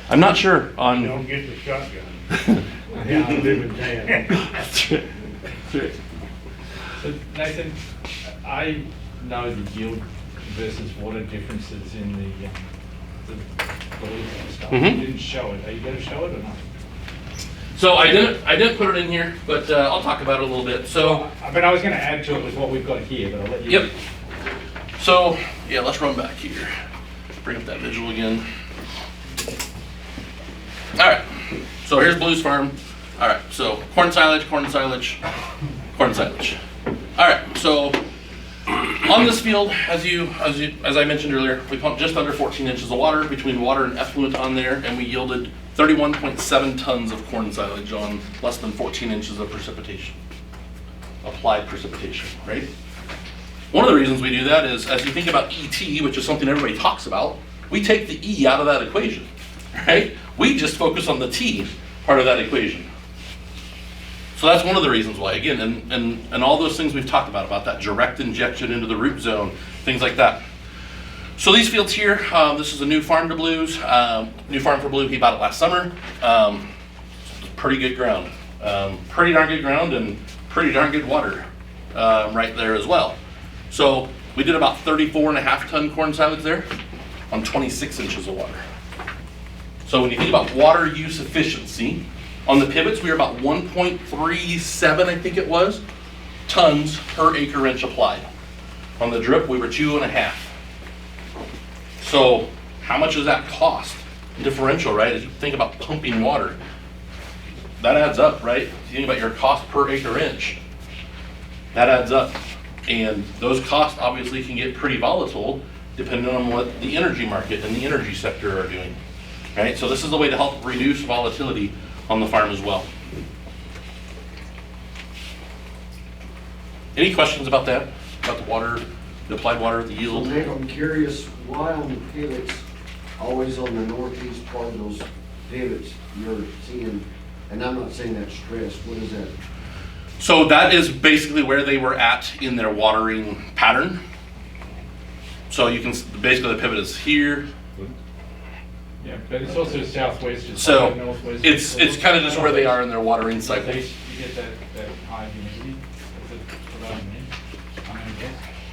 I'm not sure on... Don't get the shotgun. Yeah, I live in town. That's right. So Nathan, I know the yield versus water differences in the blues and stuff. Mhm. You didn't show it. Are you going to show it or not? So I didn't put it in here, but I'll talk about it a little bit. So, But I was going to add to it with what we've got here, but I'll let you. yep. So, yeah, let's run back here. Bring up that visual again. All right, so here's Blue's Farm. All right, so corn silage, corn silage, corn silage. All right, so on this field, as I mentioned earlier, we pumped just under 14 inches of water between water and effluent on there, and we yielded 31.7 tons of corn silage on less than 14 inches of precipitation, applied precipitation, right? One of the reasons we do that is, as you think about ET, which is something everybody talks about, we take the E out of that equation, right? We just focus on the T part of that equation. So that's one of the reasons why, again, and all those things we've talked about that direct injection into the root zone, things like that. So these fields here, this is a new farm to Blues, new farm for Blue. He bought it last summer. Pretty good ground, pretty darn good ground, and pretty darn good water right there as well. So we did about 34.5 ton corn silage there on 26 inches of water. So when you think about water use efficiency, on the pivots we were about 1.37, I think it was, tons per acre inch applied. On the drip we were 2.5. So how much does that cost? Differential, right? As you think about pumping water, that adds up, right? If you think about your cost per acre inch, that adds up. And those costs obviously can get pretty volatile depending on what the energy market and the energy sector are doing, right? So this is a way to help reduce volatility on the farm as well. Any questions about that? About the water, the applied water, the So yield? Nick, I'm curious, why on the pivots, always on the northeast part of those pivots, you're seeing, and I'm not saying that's stress, what is that? So that is basically where they were at in their watering pattern. So you can, basically the pivot is here. Yeah, but it's also southwest. It's So not northwest. it's kind of just where they are in their watering cycle. You get that high humidity. That's what I mean.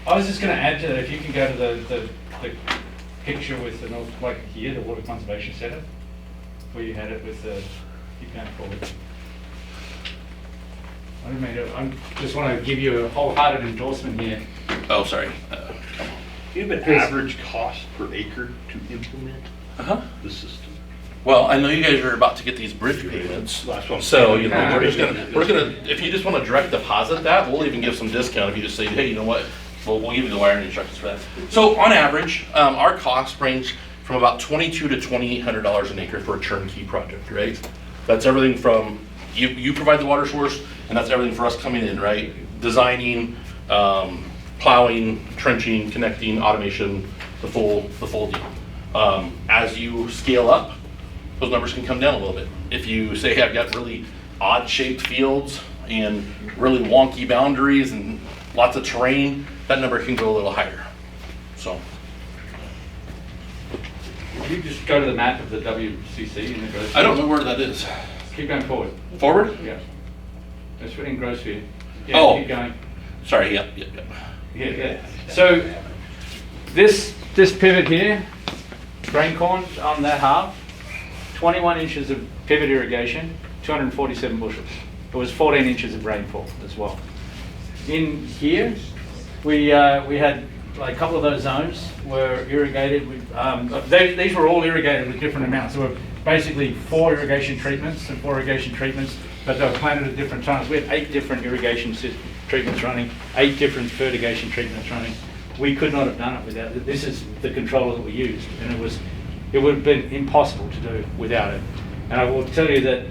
I was just going to add to that, if you can go to the picture with the north, like here, the water conservation setup, where you had it with the, keep going forward. I just want to give you a wholehearted endorsement here. Oh, sorry. Do you have an average cost per acre to implement the system? Well, I know you guys are about to get these bridge payments, That's what I'm so saying. you know we're gonna if you just want to direct deposit that, we'll even give some discount if you just say, hey, you know what, we'll give you the wiring instructions for that. So on average, our costs range from about $2,200 to $2,800 an acre for a turnkey project, right? That's everything from you provide the water source, and that's everything for us coming in, right? Designing, plowing, trenching, connecting, automation, the full deal. As you scale up, those numbers can come down a little bit. If you say, hey, I've got really odd shaped fields and really wonky boundaries and lots of terrain, that number can go a little higher. So. If you just go to the map of the WCC and the gross. I don't know where that is. Keep going forward. Forward? Yeah. That's in gross view. Oh. Keep going. Sorry, yep. Yeah. So this pivot here, grain corn on that half, 21 inches of pivot irrigation, 247 bushels. It was 14 inches of rainfall as well. In here, we had like a couple of those zones were irrigated with, these were all irrigated with different amounts. There were basically 4 irrigation treatments, but they were planted at different times. We had 8 different irrigation treatments running, 8 different fertigation treatments running. We could not have done it without it. This is the controller that we used, and it would have been impossible to do without it. And I will tell you that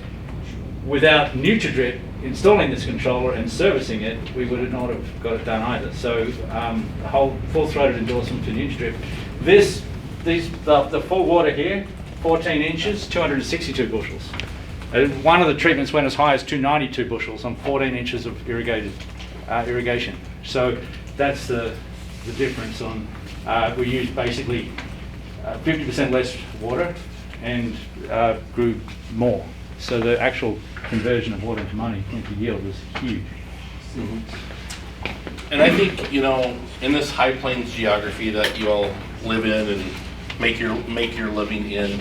without NutriDrip installing this controller and servicing it, we would not have got it done either. So the whole full-throated endorsement for NutriDrip. The full water here, 14 inches, 262 bushels. One of the treatments went as high as 292 bushels on 14 inches of irrigation. So that's the difference on, we used basically 50% less water and grew more. So the actual conversion of water into money, into yield, was huge. And I think, you know, in this high plains geography that you all live in and make your living in,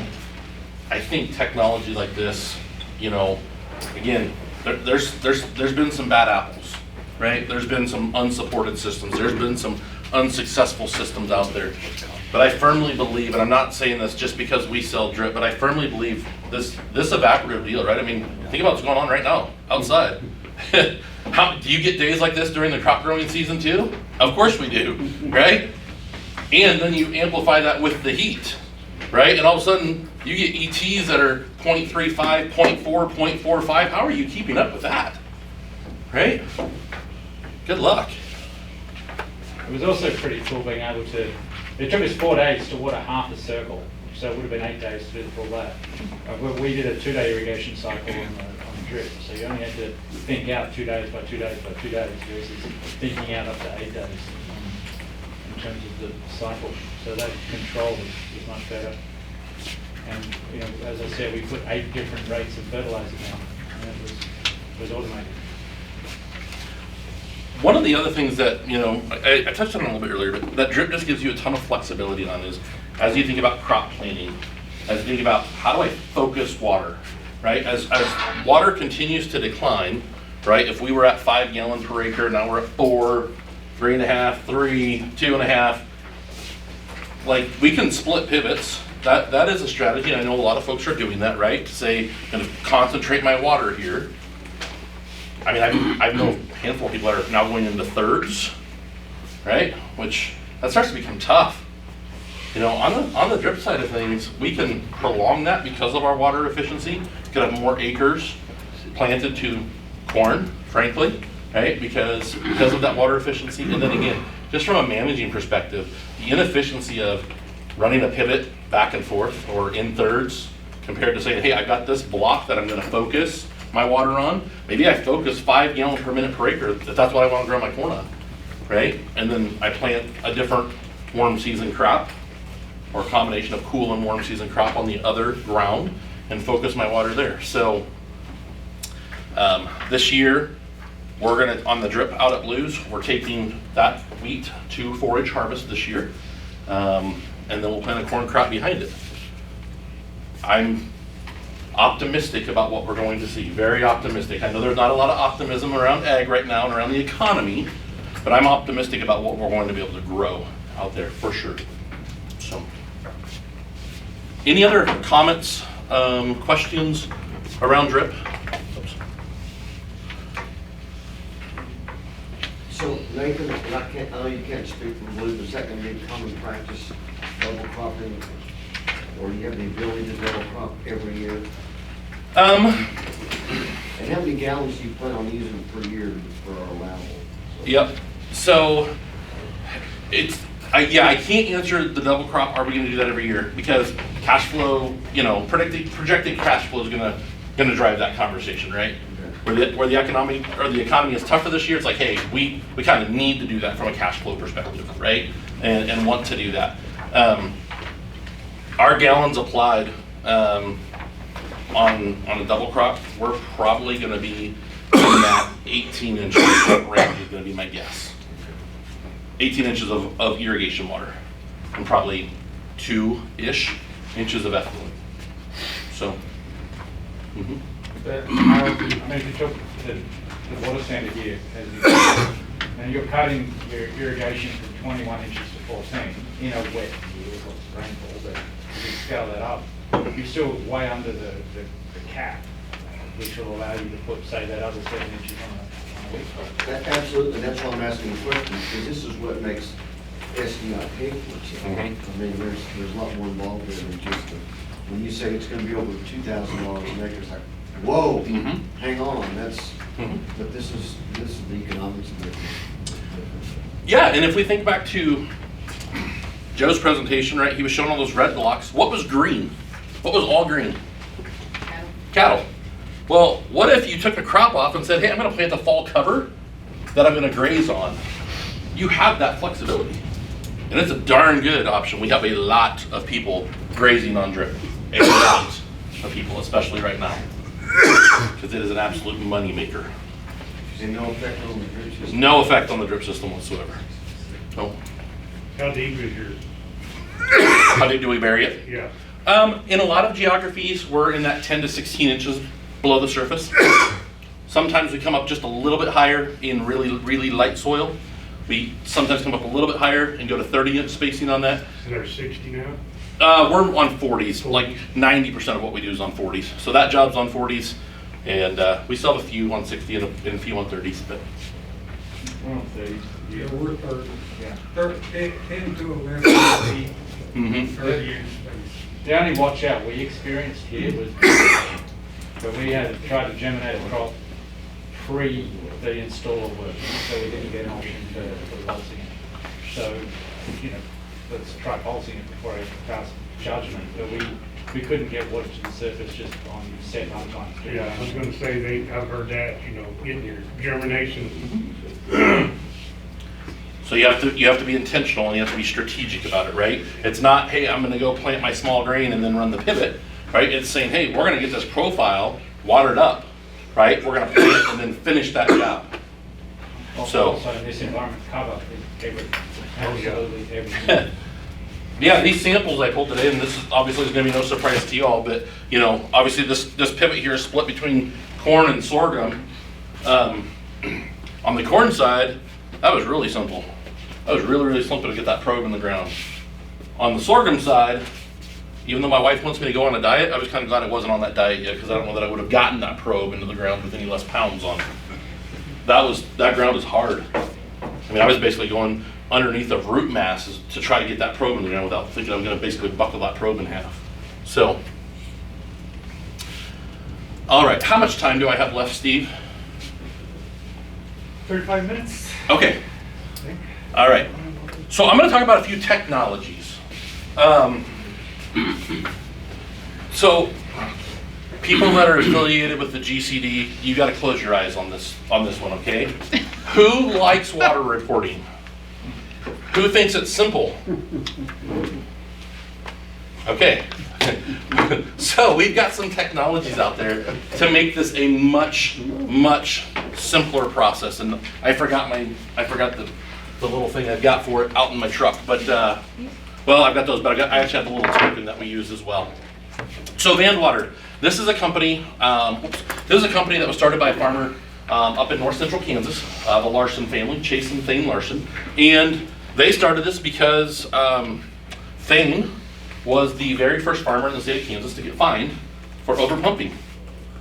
I think technology like this, you know, again, there's been some bad apples, right? There's been some unsupported systems. There's been some unsuccessful systems out there. But I firmly believe, and I'm not saying this just because we sell drip, but I firmly believe this evaporative deal, right? I mean, think about what's going on right now outside. Do you get days like this during the crop growing season too? Of course we do, right? And then you amplify that with the heat, right? And all of a sudden you get ETs that are 0.35, 0.4, 0.45. How are you keeping up with that, right? Good luck. It was also pretty cool being able to, it took us 4 days to water half a circle, so it would have been 8 days to do the full lap. We did a 2-day irrigation cycle on the drip, so you only had to think out 2 days by 2 days by 2 days versus thinking out up to 8 days in terms of the cycle. So that control is much better. And you know, as I said, we put 8 different rates of fertilizer now, and it was automated. One of the other things that, you know, I touched on it a little bit earlier, but that drip just gives you a ton of flexibility on is, as you think about crop planting, as you think about how do I focus water, right? As water continues to decline, right? If we were at 5 gallons per acre, now we're at 4, 3.5, 3, 2.5. Like, we can split pivots. That is a strategy. I know a lot of folks are doing that, right? To say, I'm going to concentrate my water here. I mean, I know a handful of people that are now going into thirds, right? Which, that starts to become tough. You know, on the drip side of things, we can prolong that because of our water efficiency. Could have more acres planted to corn, frankly, right? Because of that water efficiency. And then again, just from a managing perspective, the inefficiency of running a pivot back and forth or in thirds compared to saying, hey, I've got this block that I'm going to focus my water on. Maybe I focus 5 gallons per minute per acre if that's what I want to grow my corn on, right? And then I plant a different warm season crop or a combination of cool and warm season crop on the other ground and focus my water there. So this year, we're gonna, on the drip out at Blues, we're taking that wheat to forage harvest this year. And then we'll plant a corn crop behind it. I'm optimistic about what we're going to see, very optimistic. I know there's not a lot of optimism around ag right now and around the economy, but I'm optimistic about what we're going to be able to grow out there for sure. So, any other comments, questions around drip? Oops. So Nathan, and I know you can't speak for Blue, but is that gonna be a common practice, double cropping? Or you have the ability to double crop every year? And how many gallons do you plan on using per year for our allowable? Yep. So I can't answer the double crop. Are we going to do that every year? Because cash flow, you know, projected cash flow is going to drive that conversation, right? Okay. Where the economy is tougher this year, it's like, hey, we kind of need to do that from a cash flow perspective, right? And want to do that. Our gallons applied on a double crop, we're probably going to be in that 18 inch range is going to be my guess. 18 inches of irrigation water and probably 2-ish inches of effluent. So, I mean, if you took the water standard here, and you're cutting your irrigation from 21 inches to 14 in a wet year, what's rainfall, but if you scale that up, you're still way under the cap, which will allow you to put, say, that other 7 inches on a week crop. Absolutely, and that's why I'm asking the question, because this is what makes SDI pay for itself. I mean, there's a lot more involved there than just when you say it's gonna be over $2,000 an acre, it's like, whoa, hang on, that's, but this is the economics of it. yeah, and if we think back to Joe's presentation, right, he was showing all those red blocks. What was green? What was all green? Cattle. Well, what if you took a crop off and said, hey, I'm going to plant a fall cover that I'm going to graze on? You have that flexibility. And it's a darn good option. We have a lot of people grazing on drip. A lot of people, especially right now. Because it is an absolute money maker. And no effect on the drip system? No effect on the drip system whatsoever. So, How deep is yours? how deep do we bury it? Yeah. In a lot of geographies, we're in that 10 to 16 inches below the surface. Sometimes we come up just a little bit higher in really, really light soil. We sometimes come up a little bit higher and go to 30-inch spacing on that. And they're 60 now? We're on 40s, like 90% of what we do is on 40s. So that job's on 40s, and we still have a few on 60 and a few on 30s. But Yeah, we're 30. Yeah. 10 to 11 feet, mhm. 30 inch space. The only watch out we experienced here was that we had tried to germinate a crop pre the installer work, so we didn't get an option for pulsing it. So, let's try pulsing it before I pass judgment, but we couldn't get water to the surface just on set runtimes. Yeah, I was gonna say, I've heard that, getting your germination. So you have to be intentional and you have to be strategic about it, right? It's not, hey, I'm going to go plant my small grain and then run the pivot, right? It's saying, hey, we're going to get this profile watered up, right? We're going to plant and then finish that job. So, Also in this environment, cover is everything, absolutely everything. yeah, these samples I pulled today, and this is obviously is going to be no surprise to you all, but obviously this pivot here is split between corn and sorghum. On the corn side, that was really simple. That was really, really simple to get that probe in the ground. On the sorghum side, even though my wife wants me to go on a diet, I was kind of glad I wasn't on that diet yet, because I don't know that I would have gotten that probe into the ground with any less pounds on it. That ground is hard. I mean, I was basically going underneath of root masses to try to get that probe in the ground without thinking I'm going to basically buckle that probe in half. So, all right, how much time do I have left, Steve? 35 minutes. Okay. All right. So I'm going to talk about a few technologies. So people that are affiliated with the GCD, you got to close your eyes on this one, okay? Who likes water reporting? Who thinks it's simple? Okay. So we've got some technologies out there to make this a much, much simpler process. And I forgot the little thing I've got for it out in my truck. But well, I've got those, but I actually have the little token that we use as well. So Vanwater, this is a company. This is a company that was started by a farmer up in north central Kansas, the Larson family, Chase and Thane Larson, and they started this because Thane was the very first farmer in the state of Kansas to get fined for overpumping.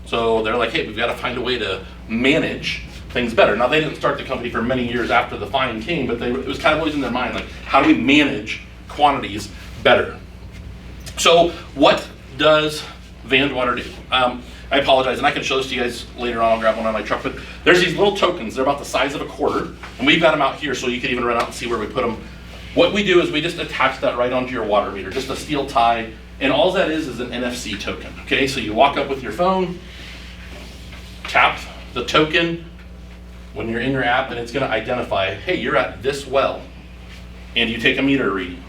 So they're like, hey, we've got to find a way to manage things better. Now, they didn't start the company for many years after the fine came, but it was kind of always in their mind, like, how do we manage quantities better? So what does Vanwater do? I apologize, and I can show this to you guys later on. I'll grab one on my truck, but there's these little tokens. They're about the size of a quarter, and we've got them out here so you can even run out and see where we put them. What we do is we just attach that right onto your water meter, just a steel tie, and all that is an NFC token, okay? So you walk up with your phone, tap the token when you're in your app, and it's gonna identify, hey, you're at this well, and you take a meter reading.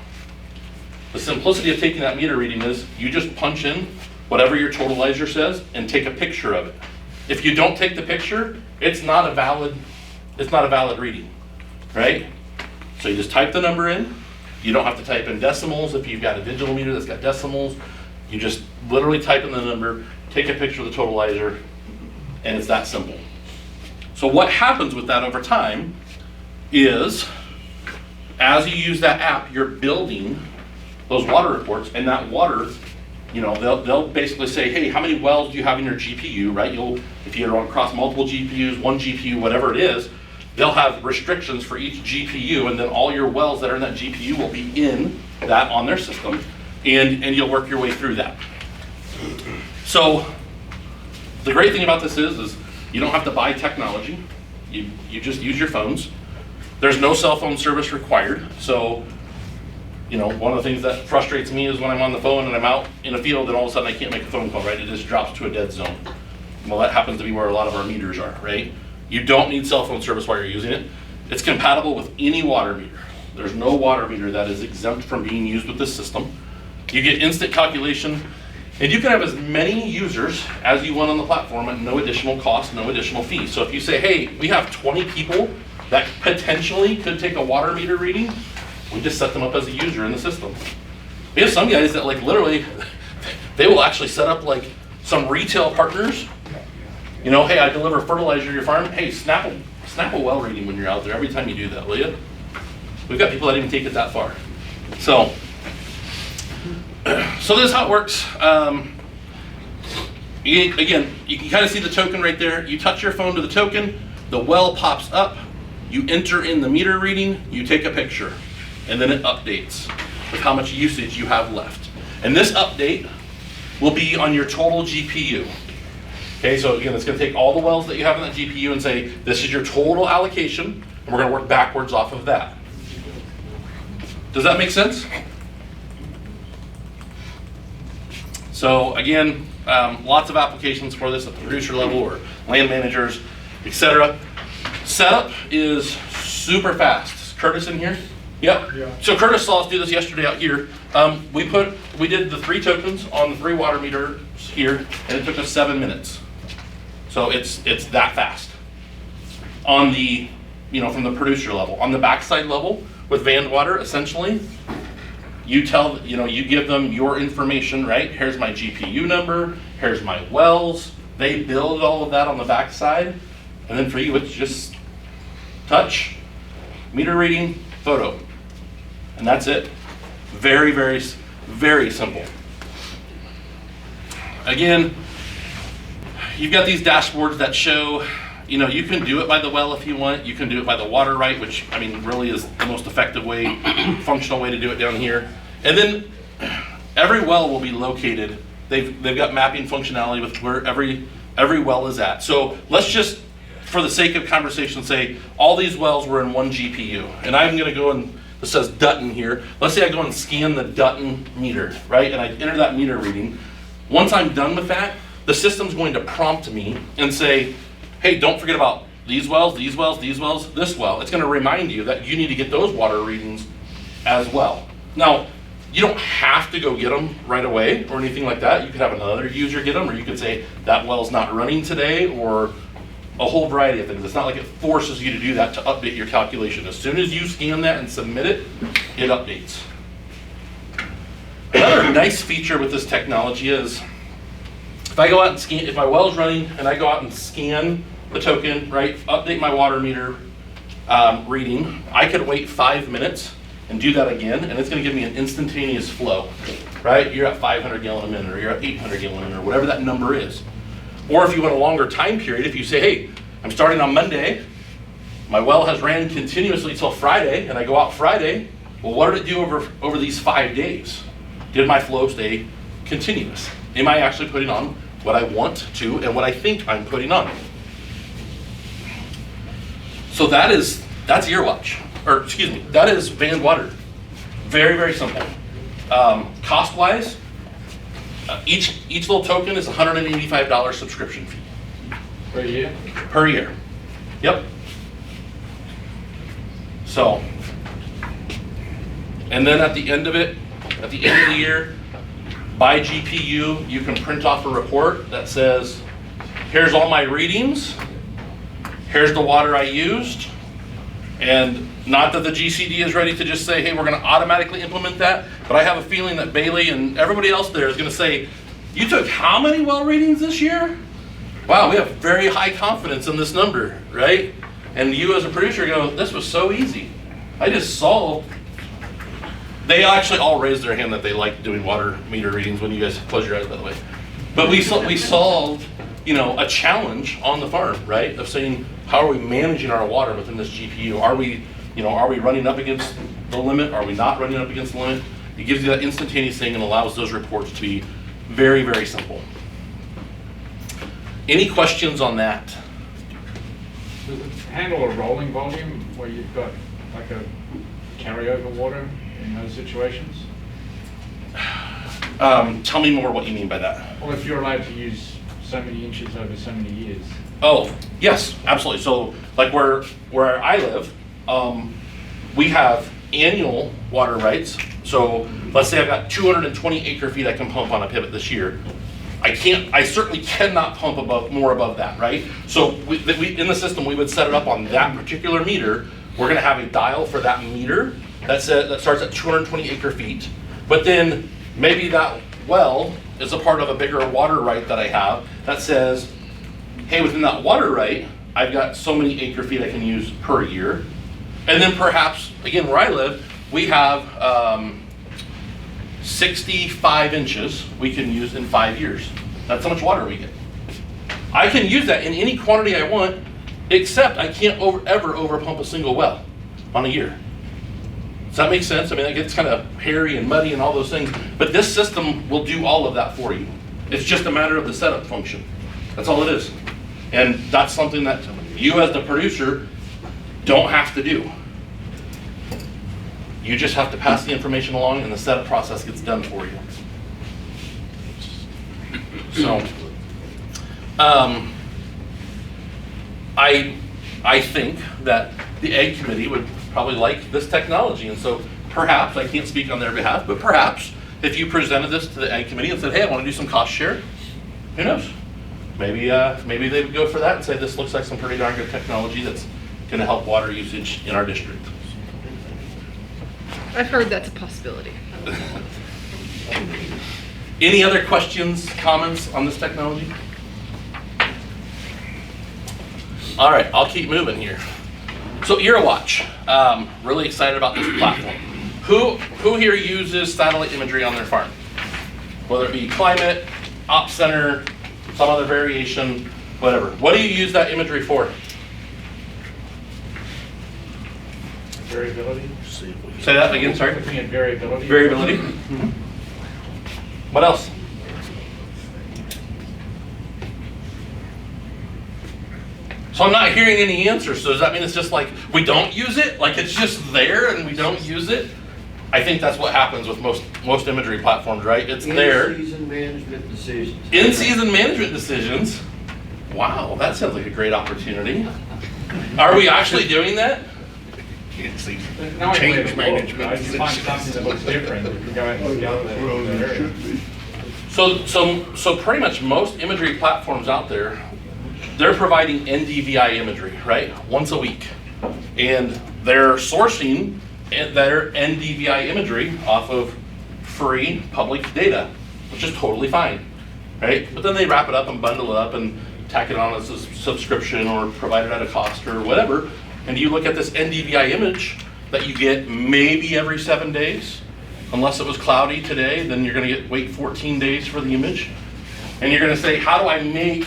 The simplicity of taking that meter reading is you just punch in whatever your totalizer says and take a picture of it. If you don't take the picture, it's not a valid reading, right? So you just type the number in. You don't have to type in decimals if you've got a digital meter that's got decimals. You just literally type in the number, take a picture of the totalizer, and it's that simple. So what happens with that over time is, as you use that app, you're building those water reports, and that water, they'll basically say, hey, how many wells do you have in your GPU, right? If you run across multiple GPUs, one GPU, whatever it is, they'll have restrictions for each GPU, and then all your wells that are in that GPU will be in that on their system, and you'll work your way through that. So the great thing about this is you don't have to buy technology. You just use your phones. There's no cell phone service required. So, one of the things that frustrates me is when I'm on the phone and I'm out in a field and all of a sudden I can't make a phone call, right? It just drops to a dead zone. Well, that happens to be where a lot of our meters are, right? You don't need cell phone service while you're using it. It's compatible with any water meter. There's no water meter that is exempt from being used with this system. You get instant calculation And you can have as many users as you want on the platform at no additional cost, no additional fee. So if you say, hey, we have 20 people that potentially could take a water meter reading, we just set them up as a user in the system. We have some guys that like literally, they will actually set up like some retail partners. You know, hey, I deliver fertilizer to your farm. Hey, snap a well reading when you're out there every time you do that, will you? We've got people that even take it that far. So this is how it works. Again, you can kind of see the token right there. You touch your phone to the token, the well pops up, you enter in the meter reading, you take a picture, and then it updates with how much usage you have left. And this update will be on your total GPU. Okay, so again, it's going to take all the wells that you have in that GPU and say, this is your total allocation, and we're going to work backwards off of that. Does that make sense? So again, lots of applications for this at the producer level or land managers, etc. Setup is super fast. Is Curtis in here? Yep. Yeah. So Curtis saw us do this yesterday out here. We did the 3 tokens on the 3 water meters here, and it took us 7 minutes. So it's that fast. On the, from the producer level. On the backside level with Vanwater, essentially, you give them your information, right? Here's my GPU number, here's my wells. They build all of that on the backside, and then for you, it's just touch, meter reading, photo, and that's it. Very, very, very simple. Again, you've got these dashboards that show, you can do it by the well if you want. You can do it by the water right, which really is the most effective way, functional way to do it down here. And then every well will be located. They've got mapping functionality with where every well is at. So let's just, for the sake of conversation, say all these wells were in one GPU. And I'm going to go and, this says Dutton here. Let's say I go and scan the Dutton meter, right? And I enter that meter reading. Once I'm done with that, the system's going to prompt me and say, hey, don't forget about these wells, these wells, these wells, this well. It's going to remind you that you need to get those water readings as well. Now, you don't have to go get them right away or anything like that. You could have another user get them, or you could say that well's not running today, or a whole variety of things. It's not like it forces you to do that to update your calculation. As soon as you scan that and submit it, it updates. Another nice feature with this technology is if I go out and scan, if my well's running and I go out and scan the token, right, update my water meter reading, I could wait 5 minutes and do that again, and it's going to give me an instantaneous flow, right? You're at 500 gallon a minute, or you're at 800 gallon a minute, or whatever that number is. Or if you want a longer time period, if you say, hey, I'm starting on Monday, my well has ran continuously till Friday, and I go out Friday, well, what did it do over these 5 days? Did my flow stay continuous? Am I actually putting on what I want to and what I think I'm putting on? So that's Earwatch, or excuse me, that is Vanwater. Very, very simple. Cost-wise, each little token is $185 subscription fee. Per year? Per year. Yep. So, and then at the end of it, at the end of the year, by GPU, you can print off a report that says, here's all my readings, here's the water I used, and not that the GCD is ready to just say, hey, we're going to automatically implement that, but I have a feeling that Bailey and everybody else there is going to say, you took how many well readings this year? Wow, we have very high confidence in this number, right? And you as a producer go, this was so easy. I just solved. They actually all raised their hand that they like doing water meter readings when you guys close your eyes, by the way. But we solved, a challenge on the farm, right? Of saying, how are we managing our water within this GPU? Are we running up against the limit? Are we not running up against the limit? It gives you that instantaneous thing and allows those reports to be very, very simple. Any questions on that? Does it handle a rolling volume where you've got like a carryover water in those situations? Tell me more what you mean by that. Well, if you're allowed to use so many inches over so many years. Oh, yes, absolutely. So like where I live, we have annual water rights So let's say I've got 220 acre feet I can pump on a pivot this year. I certainly cannot pump more above that, right? So in the system, we would set it up on that particular meter. We're gonna have a dial for that meter that starts at 220 acre feet. But then maybe that well is a part of a bigger water right that I have that says, hey, within that water right, I've got so many acre feet I can use per year. And then perhaps, again, where I live, we have 65 inches we can use in 5 years. That's how much water we get. I can use that in any quantity I want, except I can't ever over pump a single well on a year. Does that make sense? I mean, it gets kind of hairy and muddy and all those things, but this system will do all of that for you. It's just a matter of the setup function. That's all it is. And that's something that you as the producer don't have to do. You just have to pass the information along and the setup process gets done for you. So, I think that the Ag Committee would probably like this technology, and so perhaps, I can't speak on their behalf, but perhaps if you presented this to the Ag Committee and said, hey, I want to do some cost share, who knows? Maybe they would go for that and say this looks like some pretty darn good technology that's going to help water usage in our district. I've heard that's a possibility. Any other questions, comments on this technology? All right, I'll keep moving here. So IrriWatch, really excited about this platform. Who here uses satellite imagery on their farm? Whether it be climate, op center, some other variation, whatever. What do you use that imagery for? Variability. Say that again, sorry. Looking at variability. Variability. What else? So I'm not hearing any answers. So does that mean it's just like we don't use it? Like it's just there and we don't use it? I think that's what happens with most imagery platforms, right? It's there. In-season management decisions. In-season management decisions. Wow, that sounds like a great opportunity. Are we actually doing that? No, Change management. Right? You find something that looks different, you can go out and scout that Well, there area. should be. So pretty much most imagery platforms out there, they're providing NDVI imagery, right? Once a week. And they're sourcing their NDVI imagery off of free public data, which is totally fine, right? But then they wrap it up and bundle it up and tack it on as a subscription or provide it at a cost or whatever. And you look at this NDVI image that you get maybe every 7 days, unless it was cloudy today, then you're gonna wait 14 days for the image. And you're gonna say, how do I make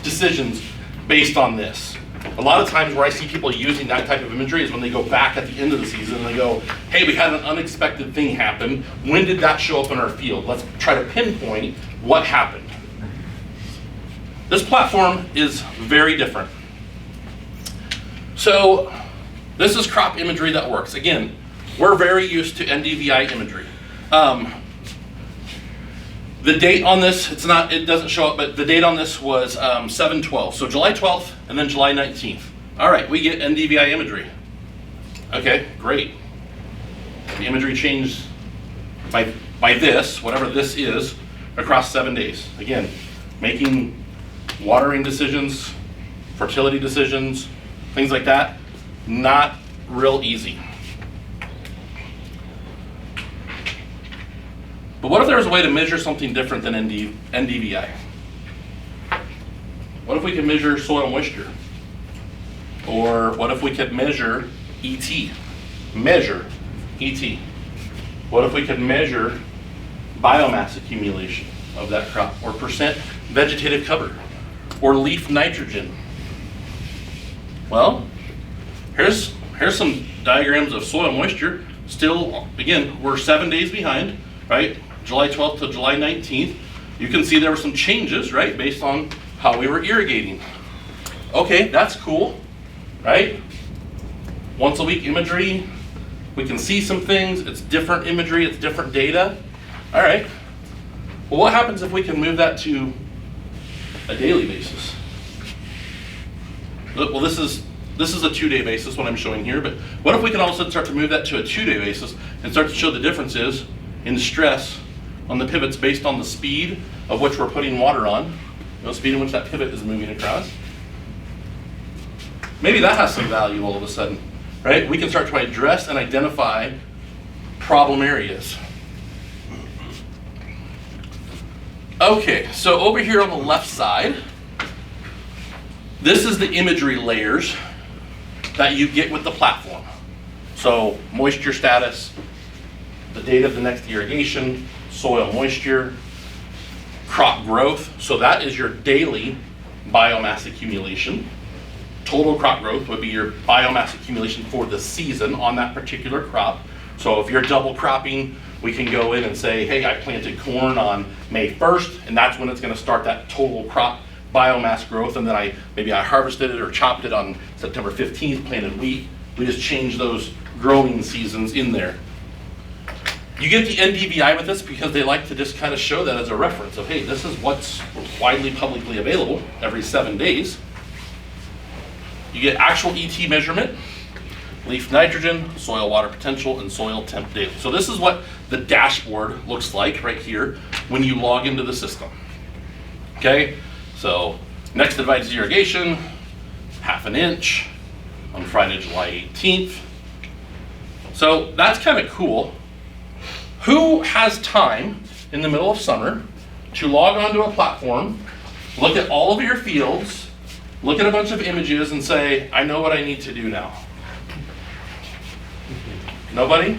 decisions based on this? A lot of times where I see people using that type of imagery is when they go back at the end of the season and they go, hey, we had an unexpected thing happen. When did that show up in our field? Let's try to pinpoint what happened. This platform is very different. So this is crop imagery that works. Again, we're very used to NDVI imagery. The date on this, it doesn't show up, but the date on this was 7/12. So July 12th and then July 19th. All right, we get NDVI imagery. Okay, great. The imagery changed by this, whatever this is, across 7 days. Again, making watering decisions, fertility decisions, things like that, not real easy. But what if there was a way to measure something different than NDVI? What if we could measure soil moisture? Or what if we could measure ET? Measure ET. What if we could measure biomass accumulation of that crop? Or percent vegetative cover? Or leaf nitrogen? Well, here's some diagrams of soil moisture. Still, again, we're 7 days behind, right? July 12th to July 19th. You can see there were some changes, right, based on how we were irrigating. Okay, that's cool, right? Once a week imagery, we can see some things. It's different imagery, it's different data. All right. Well, what happens if we can move that to a daily basis? Well, this is this is a 2-day basis, what I'm showing here, but what if we can all of a sudden start to move that to a 2-day basis and start to show the differences in stress on the pivots based on the speed of which we're putting water on, the speed in which that pivot is moving across? Maybe that has some value all of a sudden, right? We can start to address and identify problem areas. Okay, so over here on the left side, this is the imagery layers that you get with the platform. So moisture status, the date of the next irrigation, soil moisture, crop growth. So that is your daily biomass accumulation. Total crop growth would be your biomass accumulation for the season on that particular crop. So if you're double cropping, we can go in and say, hey, I planted corn on May 1st, and that's when it's going to start that total crop biomass growth, and then maybe I harvested it or chopped it on September 15th, planted wheat. We just change those growing seasons in there. You get the NDVI with this because they like to just kind of show that as a reference of, hey, this is what's widely publicly available every 7 days. You get actual ET measurement, leaf nitrogen, soil water potential, and soil temp daily. So this is what the dashboard looks like right here when you log into the system. Okay, so next advice irrigation, 1/2 inch on Friday, July 18th. So that's kind of cool. Who has time in the middle of summer to log onto a platform, look at all of your fields, look at a bunch of images and say, I know what I need to do now? Nobody?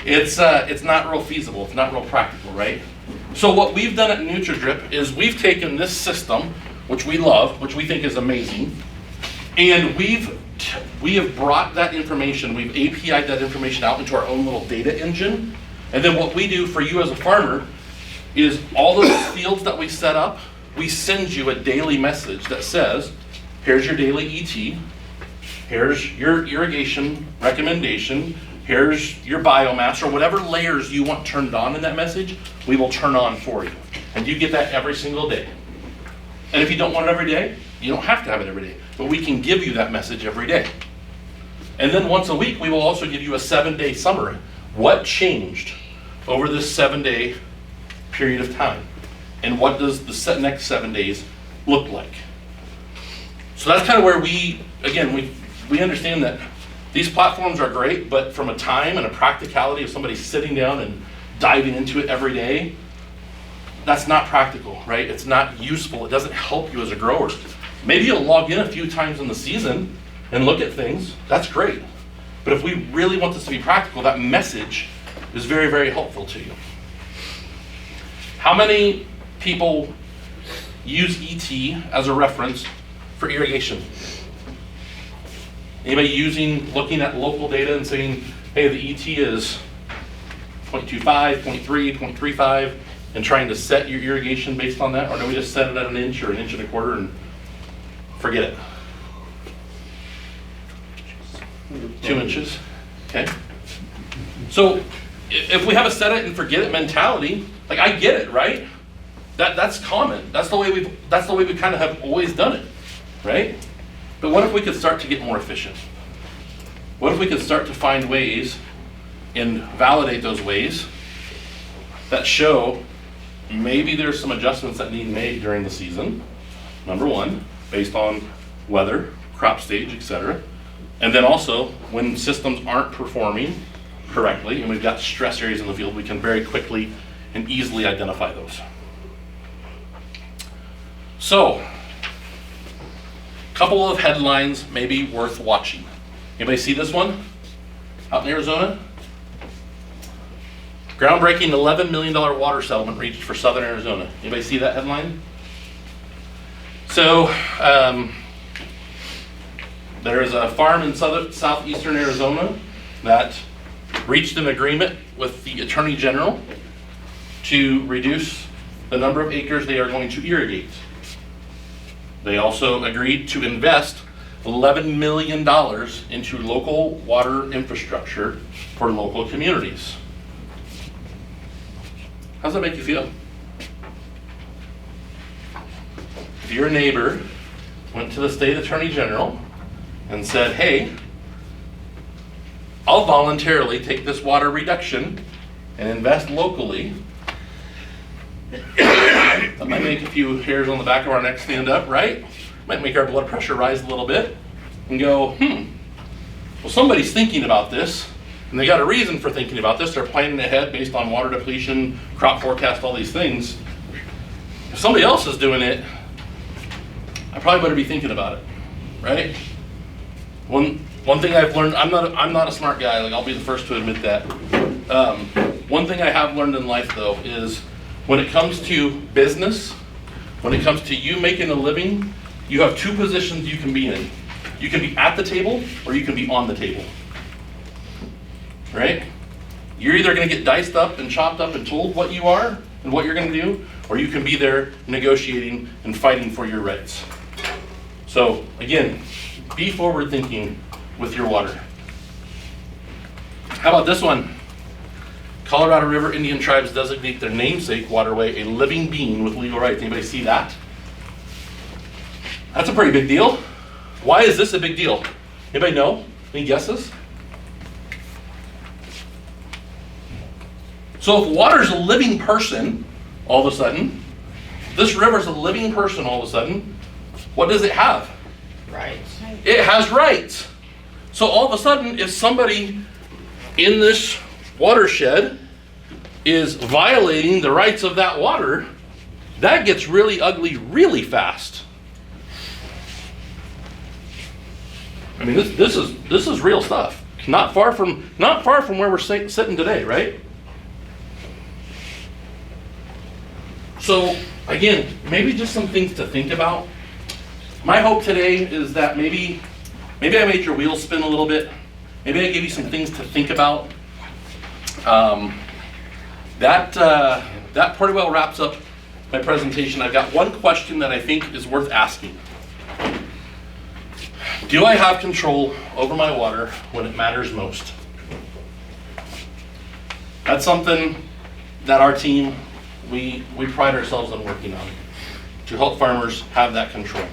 It's not real feasible. It's not real practical, right? So what we've done at NutriDrip is we've taken this system, which we love, which we think is amazing, and we have brought that information, we've API'd that information out into our own little data engine. And then what we do for you as a farmer is all those fields that we set up, we send you a daily message that says, here's your daily ET, here's your irrigation recommendation, here's your biomass, or whatever layers you want turned on in that message, we will turn on for you. And you get that every single day. And if you don't want it every day, you don't have to have it every day. But we can give you that message every day. And then once a week, we will also give you a 7-day summary. What changed over this 7-day period of time? And what does the next 7 days look like? So that's kind of where we understand that these platforms are great, but from a time and a practicality of somebody sitting down and diving into it every day, that's not practical, right? It's not useful. It doesn't help you as a grower. Maybe you'll log in a few times in the season and look at things. That's great. But if we really want this to be practical, that message is very, very helpful to you. How many people use ET as a reference for irrigation? Anybody looking at local data and saying, hey, the ET is 0.25, 0.3, 0.35, and trying to set your irrigation based on that? Or do we just set it at 1 inch or 1.25 inches and forget it? 2 inches, okay? So if we have a set it and forget it mentality, like I get it, right? That's common. That's the way we kind of have always done it, right? But what if we could start to get more efficient? What if we could start to find ways and validate those ways that show maybe there's some adjustments that need made during the season, number one, based on weather, crop stage, etc. And then also, when systems aren't performing correctly and we've got stress areas in the field, we can very quickly and easily identify those. So, couple of headlines maybe worth watching. Anybody see this one out in Arizona? Groundbreaking $11 million water settlement reached for southern Arizona. Anybody see that headline? So, there is a farm in southeastern Arizona that reached an agreement with the Attorney General to reduce the number of acres they are going to irrigate. They also agreed to invest $11 million into local water infrastructure for local communities. How does that make you feel? If you're a neighbor went to the state attorney general and said, hey, I'll voluntarily take this water reduction and invest locally. That might make a few hairs on the back of our neck stand up, right? Might make our blood pressure rise a little bit and go, well, somebody's thinking about this, and they got a reason for thinking about this. They're planning ahead based on water depletion, crop forecast, all these things. If somebody else is doing it, I probably better be thinking about it, right? One thing I've learned, I'm not a smart guy, like I'll be the first to admit that. One thing I have learned in life though is when it comes to business, when it comes to you making a living, you have two positions you can be in. You can be at the table or you can be on the table, right? You're either gonna get diced up and chopped up and told what you are and what you're gonna do, or you can be there negotiating and fighting for your rights. So again, be forward thinking with your water. How about this one? Colorado River Indian tribes designate their namesake waterway a living being with legal rights. Anybody see that? That's a pretty big deal. Why is this a big deal? Anybody know? Any guesses? So if water's a living person, all of a sudden, this river's a living person all of a sudden, what does it have? Rights. It has rights. So all of a sudden, if somebody in this watershed is violating the rights of that water, that gets really ugly really fast. I mean, this is real stuff. Not far from where we're sitting today, right? So again, maybe just some things to think about. My hope today is that maybe I made your wheels spin a little bit. Maybe I gave you some things to think about. That pretty well wraps up my presentation. I've got one question that I think is worth asking. Do I have control over my water when it matters most? That's something that our team, we pride ourselves on working on, to help farmers have that control.